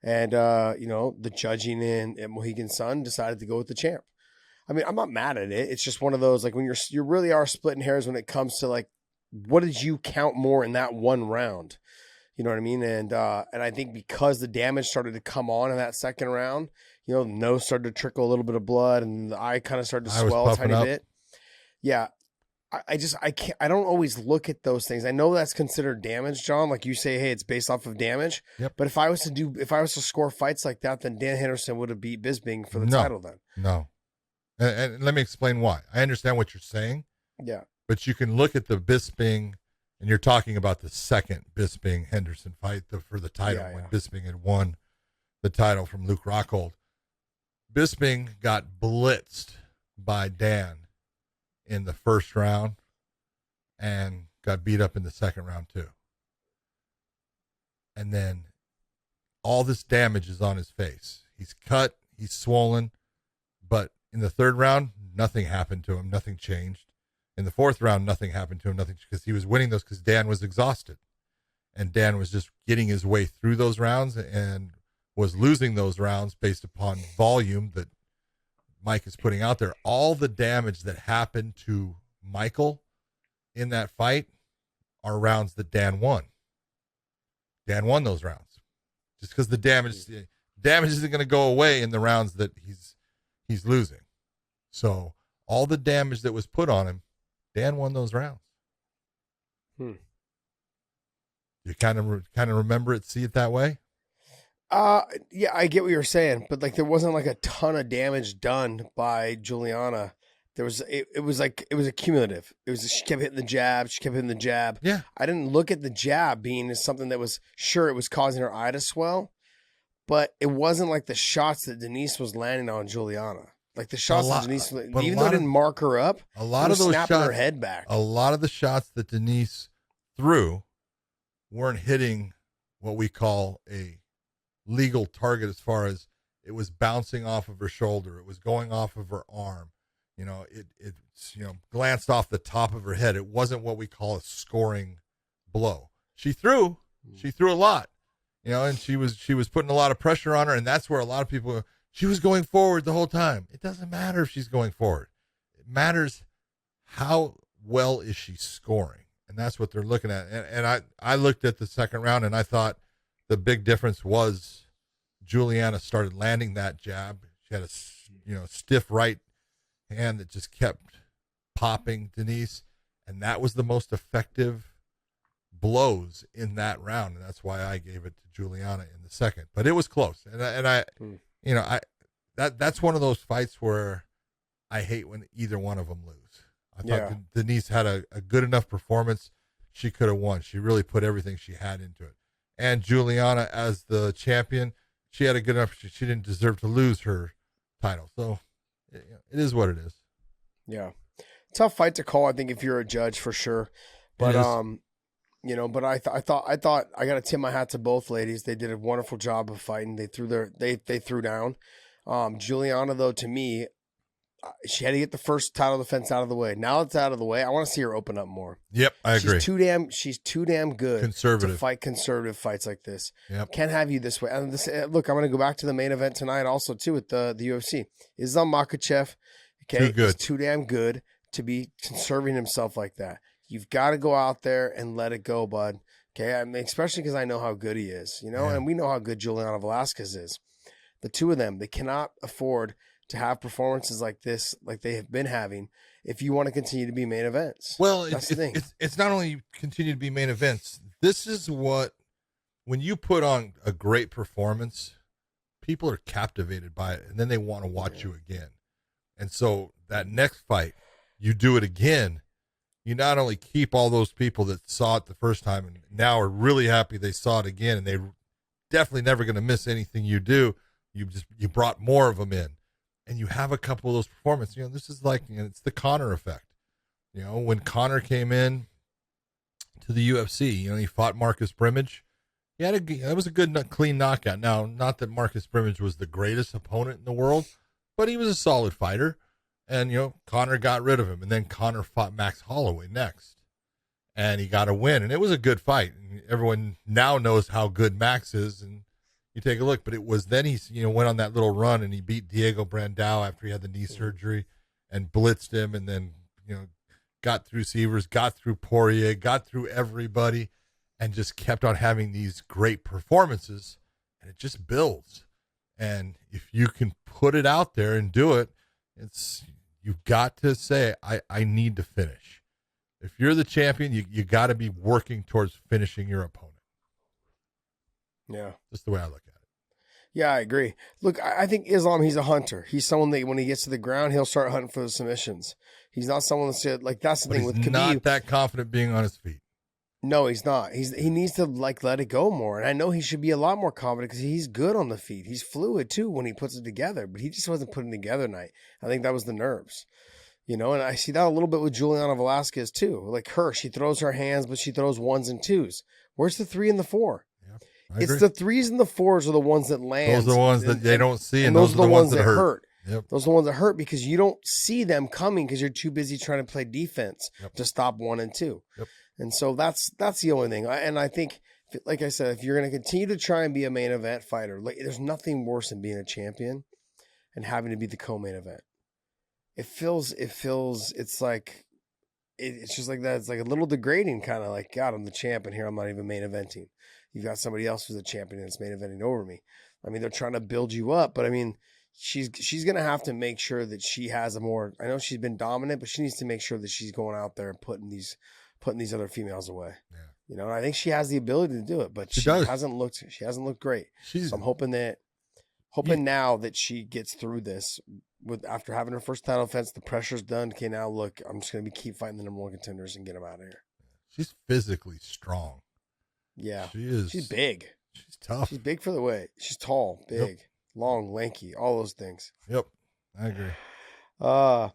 And, the judging in at Mohegan Sun decided to go with the champ. I mean, I'm not mad at it. It's just one of those, when you really are splitting hairs when it comes to, what did you count more in that one round? You know what I mean? And I think because the damage started to come on in that second round, the nose started to trickle a little bit of blood, and the eye kind of started to I was swell a puffing tiny up. bit. Yeah. I don't always look at those things. I know that's considered damage, John. Like you say, hey, it's based off of damage. Yep. But if I was to score fights like that, then Dan Henderson would have beat Bisping for the title then. No. And let me explain why. I understand what you're saying. Yeah. But you can look at the Bisping, and you're talking about the second Bisping Henderson fight for the title when Bisping had won the title from Luke Rockhold. Bisping got blitzed by Dan in the first round and got beat up in the second round too. And then all this damage is on his face. He's cut, he's swollen, but in the third round, nothing happened to him. Nothing changed. In the fourth round, nothing happened to him. Nothing, because he was winning those because Dan was exhausted. And Dan was just getting his way through those rounds and was losing those rounds based upon volume that Mike is putting out there. All the damage that happened to Michael in that fight are rounds that Dan won. Dan won those rounds. Just because the damage isn't going to go away in the rounds that he's losing. So all the damage that was put on him, Dan won those rounds. You kind of remember it, see it that way? Yeah, I get what you're saying, but like there wasn't like a ton of damage done by Juliana. There was it was accumulative. She kept hitting the jab. Yeah. I didn't look at the jab being as something that was it was causing her eye to swell, but it wasn't like the shots that Denise was landing on Juliana. Like the shots that Denise, even though it didn't mark her up, a lot of those snapping shots, her head back. A lot of the shots that Denise threw weren't hitting what we call a legal target, as far as it was bouncing off of her shoulder, it was going off of her arm, it's glanced off the top of her head. It wasn't what we call a scoring blow. She threw a lot, and she was putting a lot of pressure on her, and that's where a lot of people, she was going forward the whole time. It doesn't matter if she's going forward. It matters how well is she scoring, and that's what they're looking at. And I looked at the second round, and I thought the big difference was Juliana started landing that jab. She had a stiff right hand that just kept popping Denise, and that was the most effective blows in that round, and that's why I gave it to Juliana in the second. But it was close, that's one of those fights where I hate when either one of them lose. I thought Denise had a good enough performance. She could have won. She really put everything she had into it. And Juliana, as the champion, she had a good enough. She didn't deserve to lose her title. So it is what it is. Yeah, tough fight to call. I think if you're a judge, for sure. But but I thought I got to tip my hat to both ladies. They did a wonderful job of fighting. They threw down. Juliana, though, to me, she had to get the first title defense out of the way. Now it's out of the way, I want to see her open up more. Yep, I agree. She's too damn good to fight conservative fights like this. Yep. Can't have you this way. And look, I'm going to go back to the main event tonight also too with the UFC. Islam Makhachev, okay, he's too damn good to be conserving himself like that. You've got to go out there and let it go, bud. Okay, I mean, especially because I know how good he is, and we know how good Juliana Velasquez is. The two of them, they cannot afford to have performances like this, like they have been having, if you want to continue to be main events. Well, that's the thing. It's not only continue to be main events. This is what, when you put on a great performance, people are captivated by it, and then they want to watch you again. And so that next fight, you do it again. You not only keep all those people that saw it the first time and now are really happy they saw it again, and they're definitely never going to miss anything you do. You brought more of them in. And you have a couple of those performances. This is like, it's the Conor effect. When Conor came in to the UFC, he fought Marcus Brimage. That was a good, clean knockout. Now, not that Marcus Brimage was the greatest opponent in the world, but he was a solid fighter. And, Conor got rid of him. And then Conor fought Max Holloway next. And he got a win. And it was a good fight. And everyone now knows how good Max is. And you take a look, but it was then he, went on that little run and he beat Diego Brandao after he had the knee surgery and blitzed him, and then, got through Severs, got through Poirier, got through everybody, and just kept on having these great performances, and it just builds. And if you can put it out there and do it, you've got to say, I need to finish. If you're the champion, you got to be working towards finishing your opponent. Yeah. That's the way I look at it. Yeah, I agree. Look, I think Islam, he's a hunter. He's someone that when he gets to the ground, he'll start hunting for the submissions. He's not someone that's like, that's the thing with Khabib. He's not that confident being on his feet. No, he's not. He needs to like let it go more. And I know he should be a lot more confident because he's good on the feet. He's fluid too when he puts it together, but he just wasn't putting it together tonight. I think that was the nerves. You know, and I see that a little bit with Juliana Velasquez too. Like her, she throws her hands, but she throws 1s and 2s. Where's the 3 and the 4? Yeah, it's the 3s and the 4s are the ones that land. Those are the ones that they don't see, and those are the ones that hurt. Yep. Those are the ones that hurt because you don't see them coming because you're too busy trying to play defense to stop 1 and 2. Yep. And so that's the only thing. And I think, like I said, if you're going to continue to try and be a main event fighter, like there's nothing worse than being a champion and having to be the co-main event. It's like, it's just like that. It's like a little degrading, kind of like, God, I'm the champ and here I'm not even main eventing. You've got somebody else who's a champion that's main eventing over me. I mean, they're trying to build you up, but I mean, she's going to have to make sure that she has I know she's been dominant, but she needs to make sure that she's going out there and putting these other females away. Yeah. You know, and I think she has the ability to do it, but she hasn't looked great. So I'm hoping now that she gets through this after having her first title defense, the pressure's done. Okay, now look, I'm just going to keep fighting the number 1 contenders and get them out of here. She's physically strong. Yeah. She is. She's big. She's tough. She's big for the weight. She's tall, big, long, lanky, all those things. Yep. I agree. All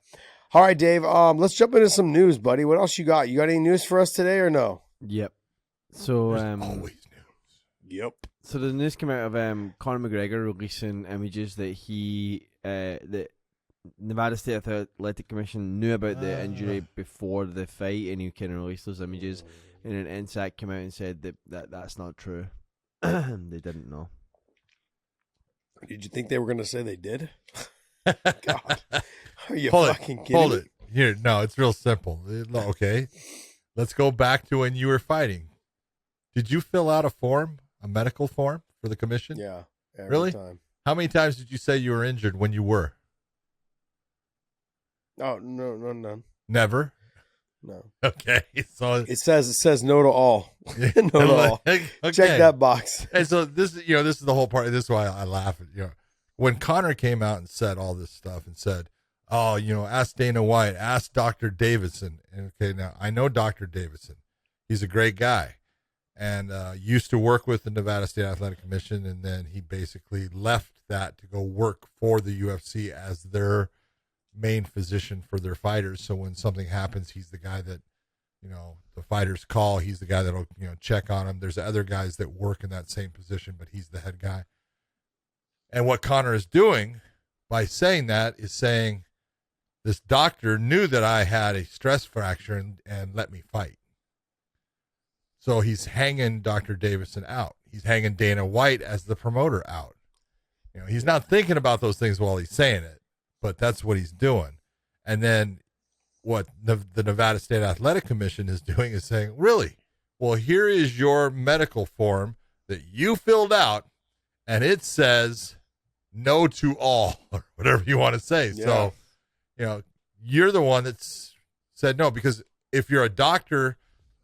right, Dave. Let's jump into some news, buddy. What else you got? You got any news for us today or no? Yep. So There's always news. Yep. So the news came out of Conor McGregor releasing images that that Nevada State Athletic Commission knew about the injury before the fight, and he kind of released those images. And then NSAC came out and said that's not true. They didn't know. Did you think they were going to say they did? God, are you fucking kidding? Hold it. Here, no, it's real simple. Okay, let's go back to when you were fighting. Did you fill out a medical form for the commission? Yeah. Really? Time. How many times did you say you were injured when you were? Oh, no, none. Never? No. Okay. So it says no to all. No to all. Okay. Check that box. And so this is the whole part. This is why I laugh at, when Conor came out and said all this stuff and said, oh, ask Dana White, ask Dr. Davidson. And okay, now I know Dr. Davidson. He's a great guy and used to work with the Nevada State Athletic Commission. And then he basically left that to go work for the UFC as their main physician for their fighters. So when something happens, he's the guy that, the fighters call. He's the guy that'll, check on them. There's other guys that work in that same position, but he's the head guy. And what Conor is doing by saying that is saying, this doctor knew that I had a stress fracture and let me fight. So he's hanging Dr. Davidson out. He's hanging Dana White as the promoter out. He's not thinking about those things while he's saying it, but that's what he's doing. And then what the Nevada State Athletic Commission is doing is saying, really? Well, here is your medical form that you filled out, and it says no to all, or whatever you want to say. Yeah. So, you're the one that's said no, because if you're a doctor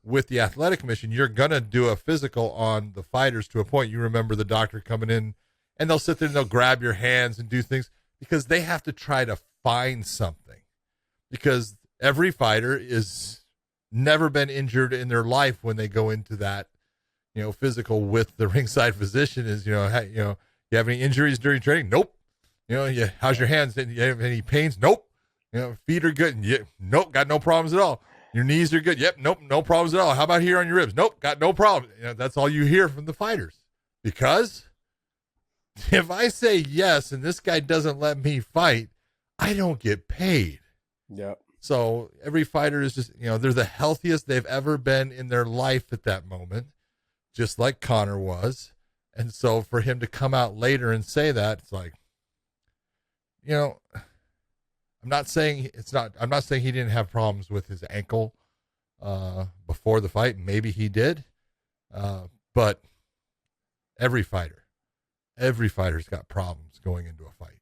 with the athletic commission, you're going to do a physical on the fighters to a point. You remember the doctor coming in and they'll sit there and they'll grab your hands and do things because they have to try to find something, because every fighter is never been injured in their life when they go into that, physical with the ringside physician is, you have any injuries during training? Nope. How's your hands? You have any pains? Nope. Feet are good. Nope. Got no problems at all. Your knees are good. Yep. Nope. No problems at all. How about here on your ribs? Nope. Got no problem. That's all you hear from the fighters, because if I say yes and this guy doesn't let me fight, I don't get paid. Yep. So every fighter is just, they're the healthiest they've ever been in their life at that moment, just like Conor was. And so for him to come out later and say that, it's like, I'm not saying he didn't have problems with his ankle before the fight. Maybe he did. But every fighter Every fighter's got problems going into a fight.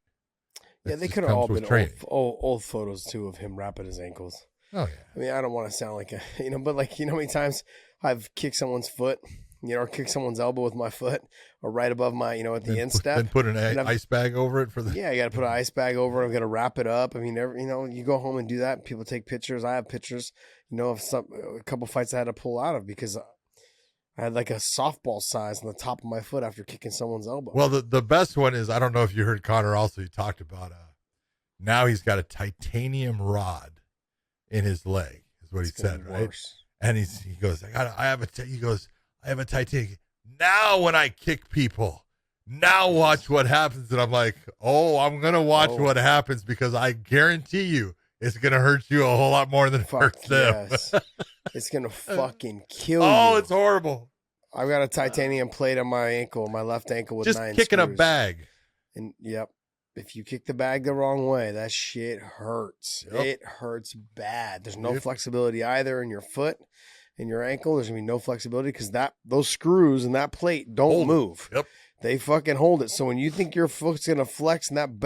Yeah, they just could have all comes with been training. old photos too of him wrapping his ankles. Oh, yeah. I mean, I don't want to sound like a, but like, how many times I've kicked someone's foot, or kicked someone's elbow with my foot, or right above my, at the instep. Then put an ice bag over it for the. Yeah, you got to put an ice bag over it. I've got to wrap it up. I mean, you go home and do that. People take pictures. I have pictures, of a couple fights I had to pull out of because I had like a softball size on the top of my foot after kicking someone's elbow. Well, the best one is, I don't know if you heard Conor also, he talked about now he's got a titanium rod in his leg, is what he said, right? And he goes, I have a titanium. Now when I kick people, now watch what happens. And I'm like, I'm going to watch what happens because I guarantee you it's going to hurt you a whole lot more than it hurts them. Yes. It's going to fucking kill you. Oh, it's horrible. I've got a titanium plate on my ankle, my left ankle with Just 9 kicking screws. a bag. And yep. If you kick the bag the wrong way, that shit hurts. Yep. It hurts bad. There's no flexibility either in your foot and your ankle. There's going to be no flexibility because those screws and that plate don't move. Yep. They fucking hold it. So when you think your foot's going to flex and that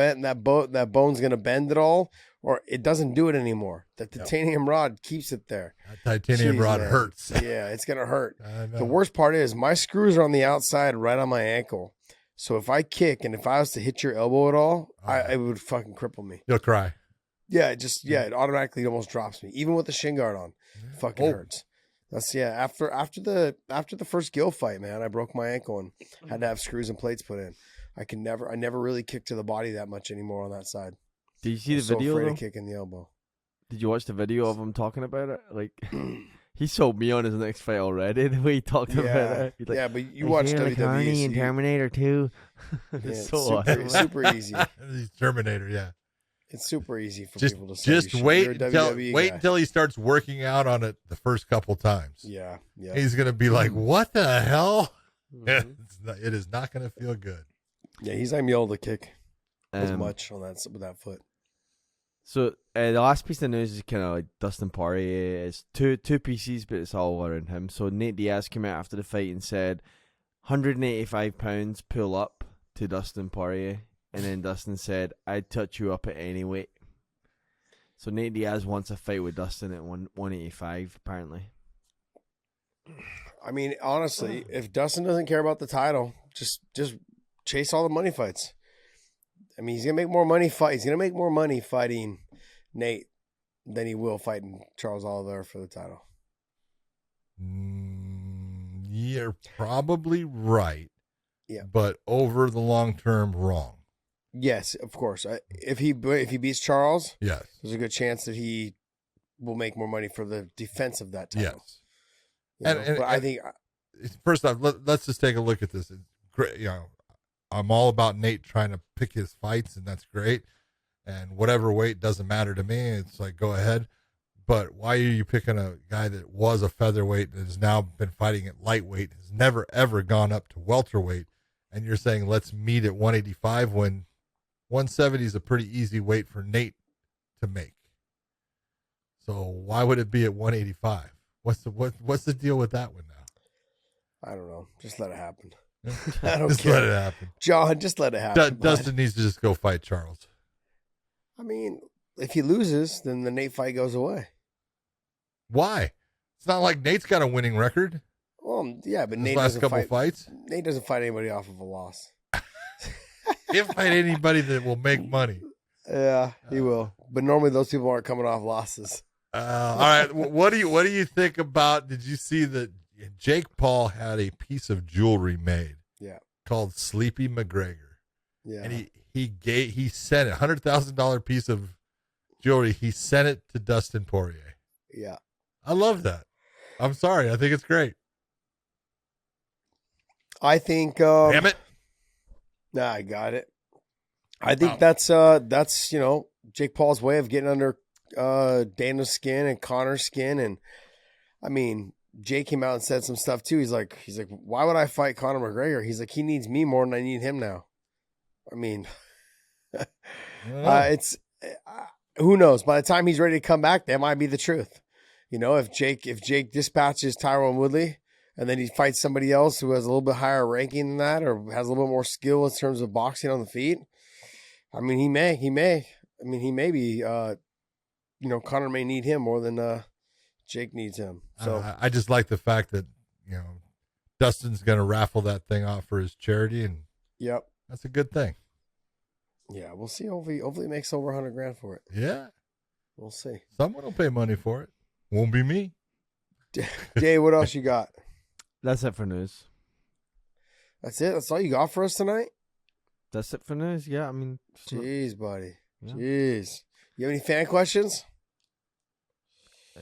bone's going to bend at all, or it doesn't do it anymore. The titanium rod keeps it there. That titanium rod hurts. Yeah, it's going to hurt. The worst part is my screws are on the outside right on my ankle. So if I kick and if I was to hit your elbow at all, it would fucking cripple me. You'll cry. Yeah, it automatically almost drops me. Even with the shin guard on, it fucking hurts. That's after the first Gill fight, man, I broke my ankle and had to have screws and plates put in. I never really kicked to the body that much anymore on that side. Did you see the video? So afraid of kicking the elbow. Did you watch the video of him talking about it? Like, he sold me on his next fight already. The way he talked about it. He's like, but you watch WWE and Terminator 2. It's so super, awesome. super easy. He's Terminator, yeah. It's super easy for people to say. Just wait until he starts working out on it the first couple times. Yeah. He's gonna be like, "What the hell?" It is not gonna feel good. Yeah, he's not able to kick as much on that with that foot. So the last piece of news is kind of like Dustin Poirier. It's two pieces, but it's all around him. So Nate Diaz came out after the fight and said, 185 pounds pull up to Dustin Poirier. And then Dustin said, I'd touch you up at any weight. So Nate Diaz wants a fight with Dustin at 185, apparently. I mean, honestly, if Dustin doesn't care about the title, just chase all the money fights. I mean, he's gonna make more money fighting Nate than he will fighting Charles Oliveira for the title. You're probably right. Yeah, but over the long term, wrong. Yes, of course. If he beats Charles, yes, there's a good chance that he will make more money for the defense of that title. Yes, I think first off, let's just take a look at this. Great, I'm all about Nate trying to pick his fights, and that's great. And whatever weight doesn't matter to me. It's like, go ahead. But why are you picking a guy that was a featherweight and has now been fighting at lightweight, has never ever gone up to welterweight, and you're saying let's meet at 185 when 170 is a pretty easy weight for Nate to make. So why would it be at 185? What's the deal with that one now? I don't know. Just let it happen. I don't care. Let it happen. John, just let it happen. Dustin needs to just go fight Charles. I mean, if he loses, then the Nate fight goes away. Why? It's not like Nate's got a winning record. Well, yeah, but Nate doesn't fights. Nate doesn't fight anybody off of a loss. He'll fight anybody that will make money. Yeah, he will. But normally those people aren't coming off losses. All right. What do you think about? Did you see that Jake Paul had a piece of jewelry made? Yeah. Called Sleepy McGregor. Yeah. And he sent it $100,000 piece of jewelry. He sent it to Dustin Poirier. Yeah. I love that. I'm sorry. I think it's great. I think. Damn it. Nah, I got it. I think that's Jake Paul's way of getting under Dana's skin and Conor's skin, and I mean Jake came out and said some stuff too. He's like, why would I fight Conor McGregor? He's like, he needs me more than I need him now. I mean, it's who knows? By the time he's ready to come back, that might be the truth. If Jake dispatches Tyron Woodley, and then he fights somebody else who has a little bit higher ranking than that, or has a little bit more skill in terms of boxing on the feet. I mean, he may be, Conor may need him more than Jake needs him. So I just like the fact that, Dustin's going to raffle that thing off for his charity, and yep, that's a good thing. Yeah, we'll see. Hopefully it makes over $100,000 for it. Yeah. We'll see. Someone will pay money for it. Won't be me. Jay, what else you got? That's it for news. That's it? That's all you got for us tonight? That's it for news. Yeah, I mean. Jeez, buddy. Yeah. Jeez. You have any fan questions?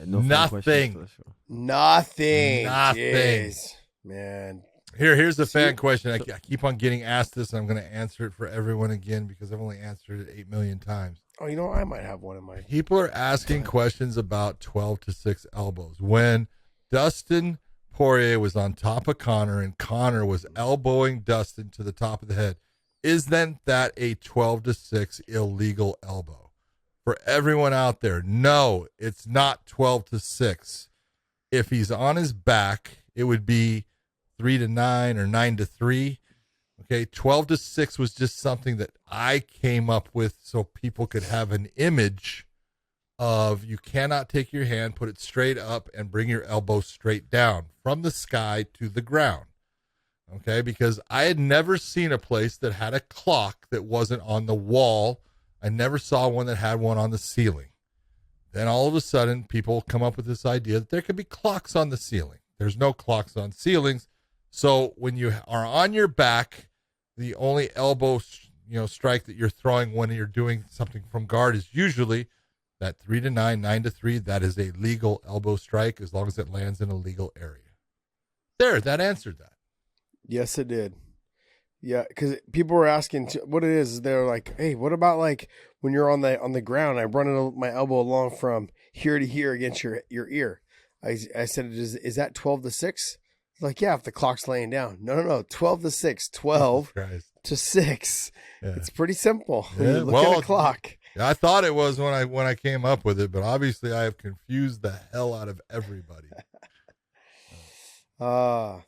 No fan Nothing. questions for this show. Nothing. Nothing. Jeez. Man. Here's a fan question. I keep on getting asked this, and I'm going to answer it for everyone again because I've only answered it 8 million times. Oh, I might have one in my. People are asking questions about 12-6 elbows. When Dustin Poirier was on top of Conor and Conor was elbowing Dustin to the top of the head, isn't that a 12-6 illegal elbow? For everyone out there, no, it's not 12-6. If he's on his back, it would be 3-9 or 9-3. Okay, 12-6 was just something that I came up with so people could have an image of you cannot take your hand, put it straight up, and bring your elbow straight down from the sky to the ground. Okay, because I had never seen a place that had a clock that wasn't on the wall. I never saw one that had one on the ceiling. Then all of a sudden, people come up with this idea that there could be clocks on the ceiling. There's no clocks on ceilings. So when you are on your back, the only elbow, strike that you're throwing when you're doing something from guard is usually that 3-9, 9-3. That is a legal elbow strike as long as it lands in a legal area. There, that answered that. Yes, it did. Yeah, because people were asking what it is. They're like, "Hey, what about like when you're on the ground? I run my elbow along from here to here against your ear." I said, "Is that 12-6?" Like, yeah, if the clock's laying down. No, 12-6, 12 to 6. Yeah. It's pretty simple. Yeah, look at a clock. I thought it was when I came up with it, but obviously I have confused the hell out of everybody. All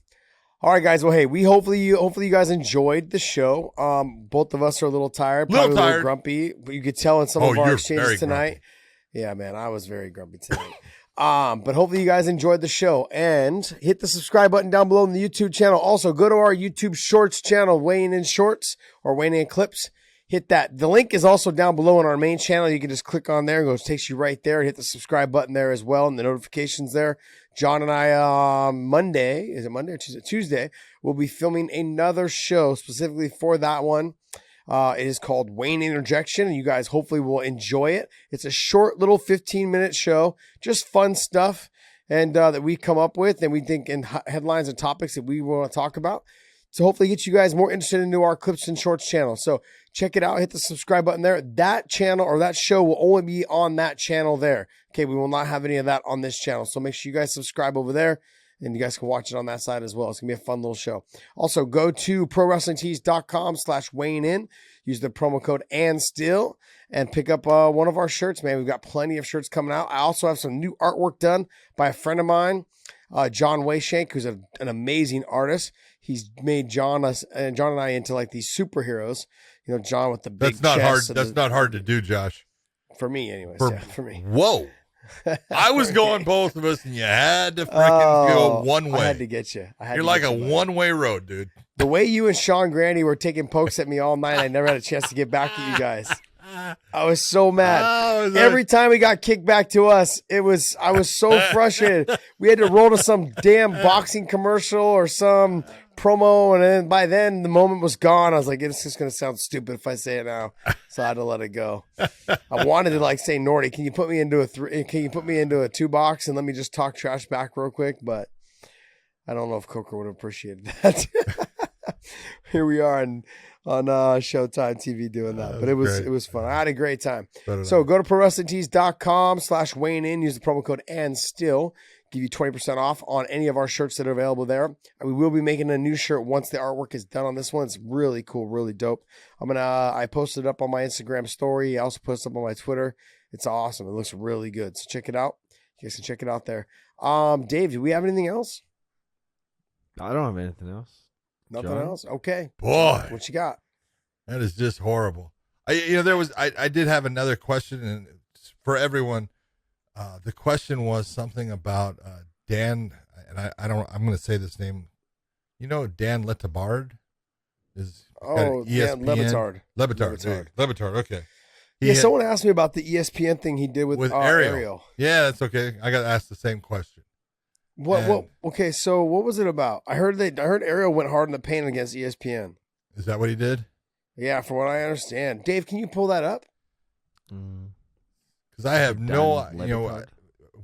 right, guys. Well, hey, hopefully you guys enjoyed the show. Both of us are a little tired, probably a little grumpy, but you could tell in some of our exchanges tonight. Grumpy. Yeah, man, I was very grumpy tonight. But hopefully you guys enjoyed the show, and hit the subscribe button down below in the YouTube channel. Also, go to our YouTube Shorts channel, Weighing In Shorts or Weighing In Clips. Hit that. The link is also down below on our main channel. You can just click on there. It takes you right there. Hit the subscribe button there as well, and the notifications there. John and I, Monday, is it Monday or Tuesday? Tuesday, we'll be filming another show specifically for that one. It is called Wayne Interjection, and you guys hopefully will enjoy it. It's a short little 15-minute show, just fun stuff and that we come up with, and we think in headlines and topics that we want to talk about. So hopefully get you guys more interested into our Clips and Shorts channel. So check it out. Hit the subscribe button there. That channel or that show will only be on that channel there. Okay, we will not have any of that on this channel. So make sure you guys subscribe over there, and you guys can watch it on that side as well. It's going to be a fun little show. Also, go to prowrestlingtees.com/weighing-in. Use the promo code ANDSTILL and pick up one of our shirts, man. We've got plenty of shirts coming out. I also have some new artwork done by a friend of mine, John Wayshank, who's an amazing artist. He's made John and I into like these superheroes. John with the big chest. That's not hard to do, Josh. For me, anyways. For me. Whoa. I was going both of us, and you had to freaking go one way. I had to get you. You're like a one-way road, dude. The way you and Sean Grandy were taking pokes at me all night, I never had a chance to get back at you guys. I was so mad. Every time we got kicked back to us, I was so frustrated. We had to roll to some damn boxing commercial or some promo, and then by then the moment was gone. I was like, it's just gonna sound stupid if I say it now, so I had to let it go. I wanted to say, Nordy, can you put me into a 2-box and let me just talk trash back real quick? But I don't know if Coker would have appreciated that. Here we are on Showtime TV doing that, but it was fun. I had a great time. So go to prowrestlingtees.com/weighing-in. Use the promo code ANDSTILL. Give you 20% off on any of our shirts that are available there. And we will be making a new shirt once the artwork is done on this one. It's really cool, really dope. I posted it up on my Instagram story. I also posted it up on my Twitter. It's awesome. It looks really good. So check it out. You guys can check it out there. Dave, do we have anything else? I don't have anything else. Nothing John? else? Okay. Boy, What you got? that is just horrible. I did have another question, and for everyone, the question was something about Dan, and I'm going to say this name. You know, Dan Letabard is Dan Levitard. Levitard. Okay. Someone asked me about the ESPN thing he did with Ariel. Yeah, that's okay. I got asked the same question. Okay, so what was it about? I heard Ariel went hard in the paint against ESPN. Is that what he did? Yeah, from what I understand. Dave, can you pull that up? Because I have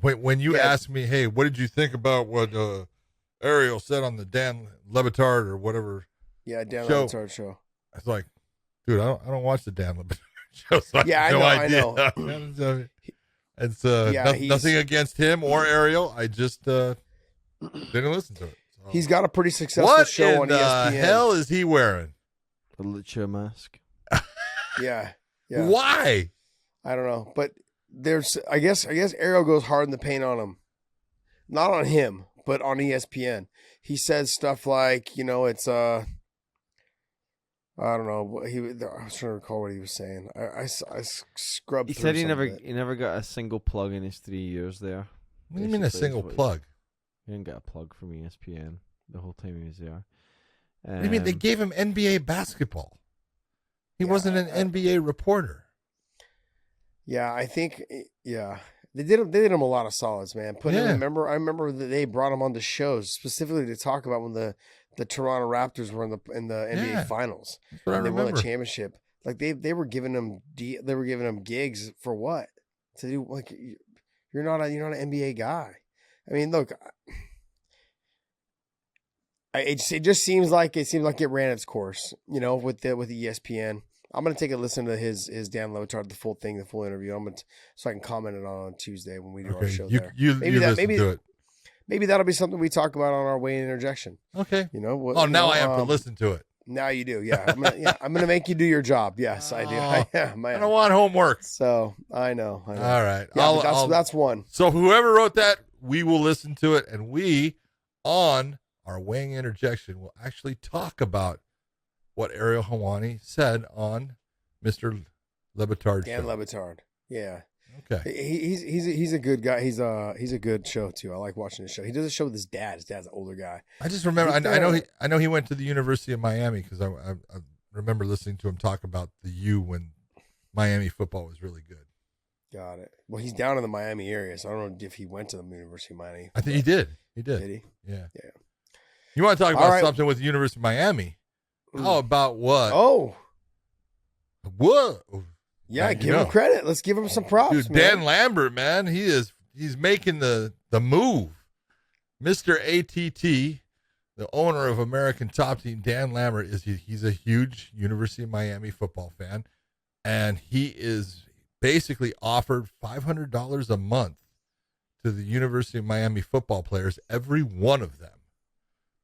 when you asked me, hey, what did you think about what Ariel said on the Dan Levitard or whatever? Yeah, Dan Levitard show. I was like, dude, I don't watch the Dan Levitard show. So I know. It's nothing against him or Ariel. I just didn't listen to it. So. He's got a pretty successful show on ESPN. What the hell is he wearing? The lucha mask. Yeah. Why? I don't know, but I guess Ariel goes hard in the paint on him, not on him, but on ESPN. He says stuff like, it's I don't know. I was trying to recall what he was saying. I scrubbed. He said he never got a single plug in his 3 years there. What do you mean a single plug? He didn't get a plug from ESPN the whole time he was there. What do you mean they gave him NBA basketball? He wasn't an NBA reporter. Yeah, I think. Yeah, they did him a lot of solids, man. I remember that they brought him on the shows specifically to talk about when the Toronto Raptors were in the NBA Finals. That's what I remember. They won the championship. Like they were giving him gigs for what? To do like you're not an NBA guy. I mean, look, it just seems like it ran its course, with the ESPN. I'm gonna take a listen to his Dan Levitard, the full interview. So I can comment it on Tuesday when we do our show. Maybe that'll be something we talk about on our weigh-in interjection. Okay. Now I have to listen to it. Now you do, yeah. I'm gonna make you do your job. Yes, I do. I am. I don't want homework. So I know. All right. Yeah, that's one. So whoever wrote that, we will listen to it, and we, on our weighing interjection, will actually talk about what Ariel Helwani said on Mr. Levitard's show. Dan Levitard. Yeah. Okay. He's a good guy. He's a good show too. I like watching his show. He does a show with his dad. His dad's an older guy. I just remember. I know he went to the University of Miami because I remember listening to him talk about the U when Miami football was really good. Got it. Well, he's down in the Miami area, so I don't know if he went to the University of Miami. I think he did. He did. Did he? Yeah. Yeah. You want to talk about something with the University of Miami? How about what? Oh. What? Yeah, give him credit. Let's give him some props, dude, man. Dan Lambert, man, he's making the move. Mr. ATT, the owner of American Top Team, Dan Lambert, he's a huge University of Miami football fan, and he is basically offered $500 a month to the University of Miami football players, every one of them,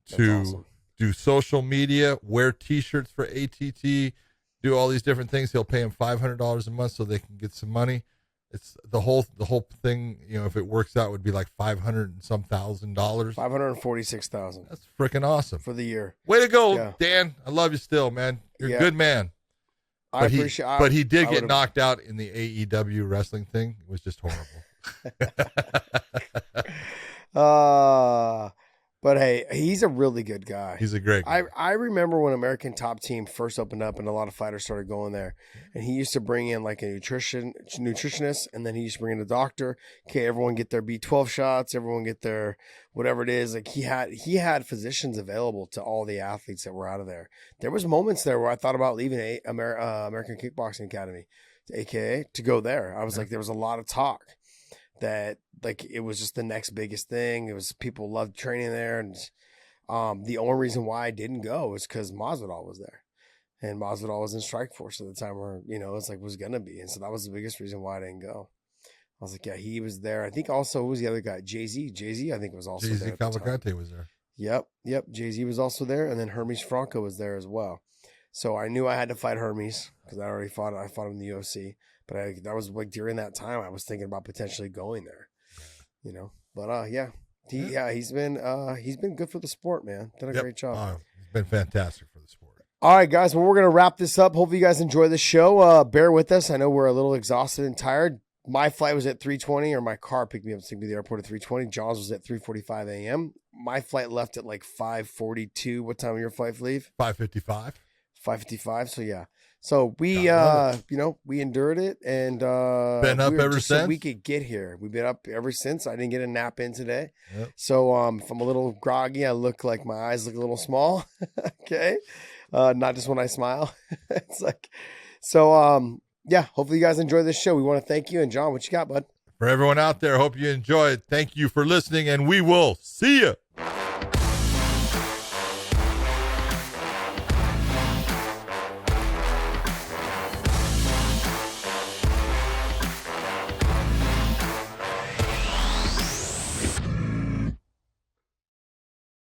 to do social media, wear T-shirts for ATT, do all these different things. He'll pay them $500 a month so they can get some money. It's the whole thing. If it works out, would be like $500,000 and some $1,000. $546,000. That's freaking awesome for the year. Way to go, Dan! I love you still, man. You're a good man. But he did get knocked out in the AEW wrestling thing. It was just horrible. But hey, he's a really good guy. He's a great guy. I remember when American Top Team first opened up and a lot of fighters started going there. And he used to bring in like a nutritionist, and then he used to bring in a doctor. Okay, everyone get their B12 shots, everyone get their whatever it is. Like he had physicians available to all the athletes that were out of there. There was moments there where I thought about leaving American Kickboxing Academy, AKA, to go there. I was like, there was a lot of talk that like it was just the next biggest thing. It was people loved training there, and the only reason why I didn't go was because Masvidal was there, and Masvidal was in Strikeforce at the time, where it's like was gonna be, and so that was the biggest reason why I didn't go. I was like, yeah, he was there. I think also who was the other guy? Jay-Z I think was also there. Jay-Z Cavalcante was there. Yep. Jay-Z was also there, and then Hermes Franco was there as well. So I knew I had to fight Hermes because I fought him in the UFC. But that was like during that time I was thinking about potentially going there, But yeah, He's been good for the sport, man. Done a great job. He's been fantastic for the sport. All right, guys. Well, we're gonna wrap this up. Hopefully, you guys enjoy the show. Bear with us. I know we're a little exhausted and tired. My flight was at 3:20, or my car picked me up to take me to the airport at 3:20. John's was at 3:45 a.m. My flight left at like 5:42. What time will your flight leave? 5:55. 5:55. So yeah. So we we endured it, and been up ever since. So we could get here. We've been up ever since. I didn't get a nap in today. Yep. So if I'm a little groggy, I look like my eyes look a little small. Okay. Not just when I smile. It's like, so yeah, hopefully you guys enjoy this show. We want to thank you. And John, what you got, bud? For everyone out there, hope you enjoy it. Thank you for listening, and we will see you